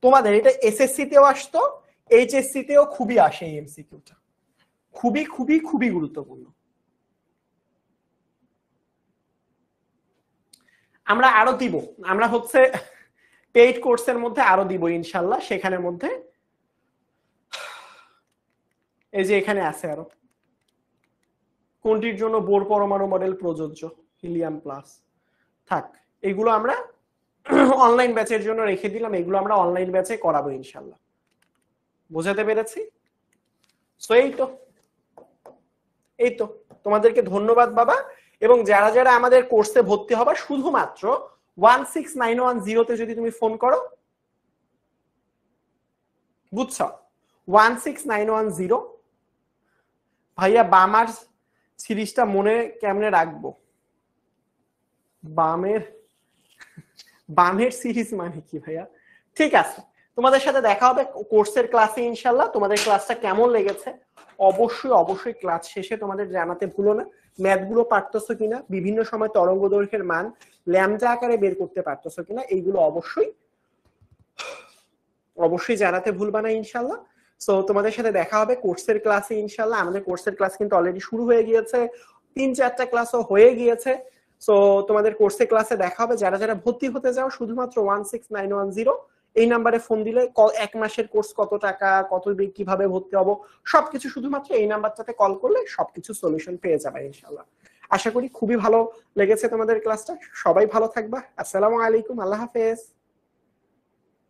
তোমাদের এটা এসএসসি তেও আসতো, এইচএসসি তেও খুবই আসে এই এমসিকিউটা। খুবই খুবই খুবই গুরুত্বপূর্ণ। আমরা আরো দিব, আমরা হচ্ছে পেইড কোর্সের মধ্যে আরো দিব ইনশাল্লাহ। সেখানের মধ্যে এই যে এখানে আছে আরো কোনটির জন্য বোর পরমাণু মডেল প্রযোজ্য, হিলিয়াম প্লাস। থাক, এগুলো আমরা অনলাইন ব্যাচের জন্য রেখে দিলাম, এগুলো আমরা অনলাইন ব্যাচে করাবো ইনশাল্লাহ। বোঝাতে পেরেছি? সো এই তো তোমাদেরকে ধন্যবাদ বাবা। এবং যারা যারা আমাদের কোর্সে ভর্তি হবা, শুধুমাত্র 16910 তে যদি তুমি ফোন করো, বুঝছ? 16910। ভাইয়া বামার সিরিজটা মনে কেমনে রাখবো? বামের সিরিজ মানে কি ভাইয়া? ঠিক আছে, তোমাদের সাথে দেখা হবে কোর্সের ক্লাসে ইনশাল্লাহ। তোমাদের ক্লাসটা কেমন লেগেছে অবশ্যই অবশ্যই ক্লাস শেষে তোমাদের জানাতে ভুলো না। ম্যাথগুলো পারতেছো কিনা, বিভিন্ন সময় তরঙ্গ দৈর্ঘ্যের মান ল্যামডা আকারে বের করতে পারতেছো কিনা, এইগুলো অবশ্যই অবশ্যই জানাতে ভুলবা না ইনশাল্লাহ। সো তোমাদের সাথে দেখা হবে কোর্সের ক্লাসে ইনশাল্লাহ। আমাদের কোর্সের ক্লাস কিন্তু অলরেডি শুরু হয়ে গিয়েছে, 3-4টা ক্লাসও হয়ে গিয়েছে। সো তোমাদের কোর্সে ক্লাসে দেখা হবে। যারা যারা ভর্তি হতে যাও শুধুমাত্র 16910 এই নাম্বারে ফোন দিলে 1 মাসের কোর্স কত টাকা, কত কিভাবে ভর্তি হবো সবকিছু শুধুমাত্র এই নাম্বারটাতে কল করলে সবকিছু সলিউশন পেয়ে যাবে ইনশাল্লাহ। আশা করি খুবই ভালো লেগেছে তোমাদের ক্লাসটা। সবাই ভালো থাকবা। আসসালামু আলাইকুম, আল্লাহ হাফেজ।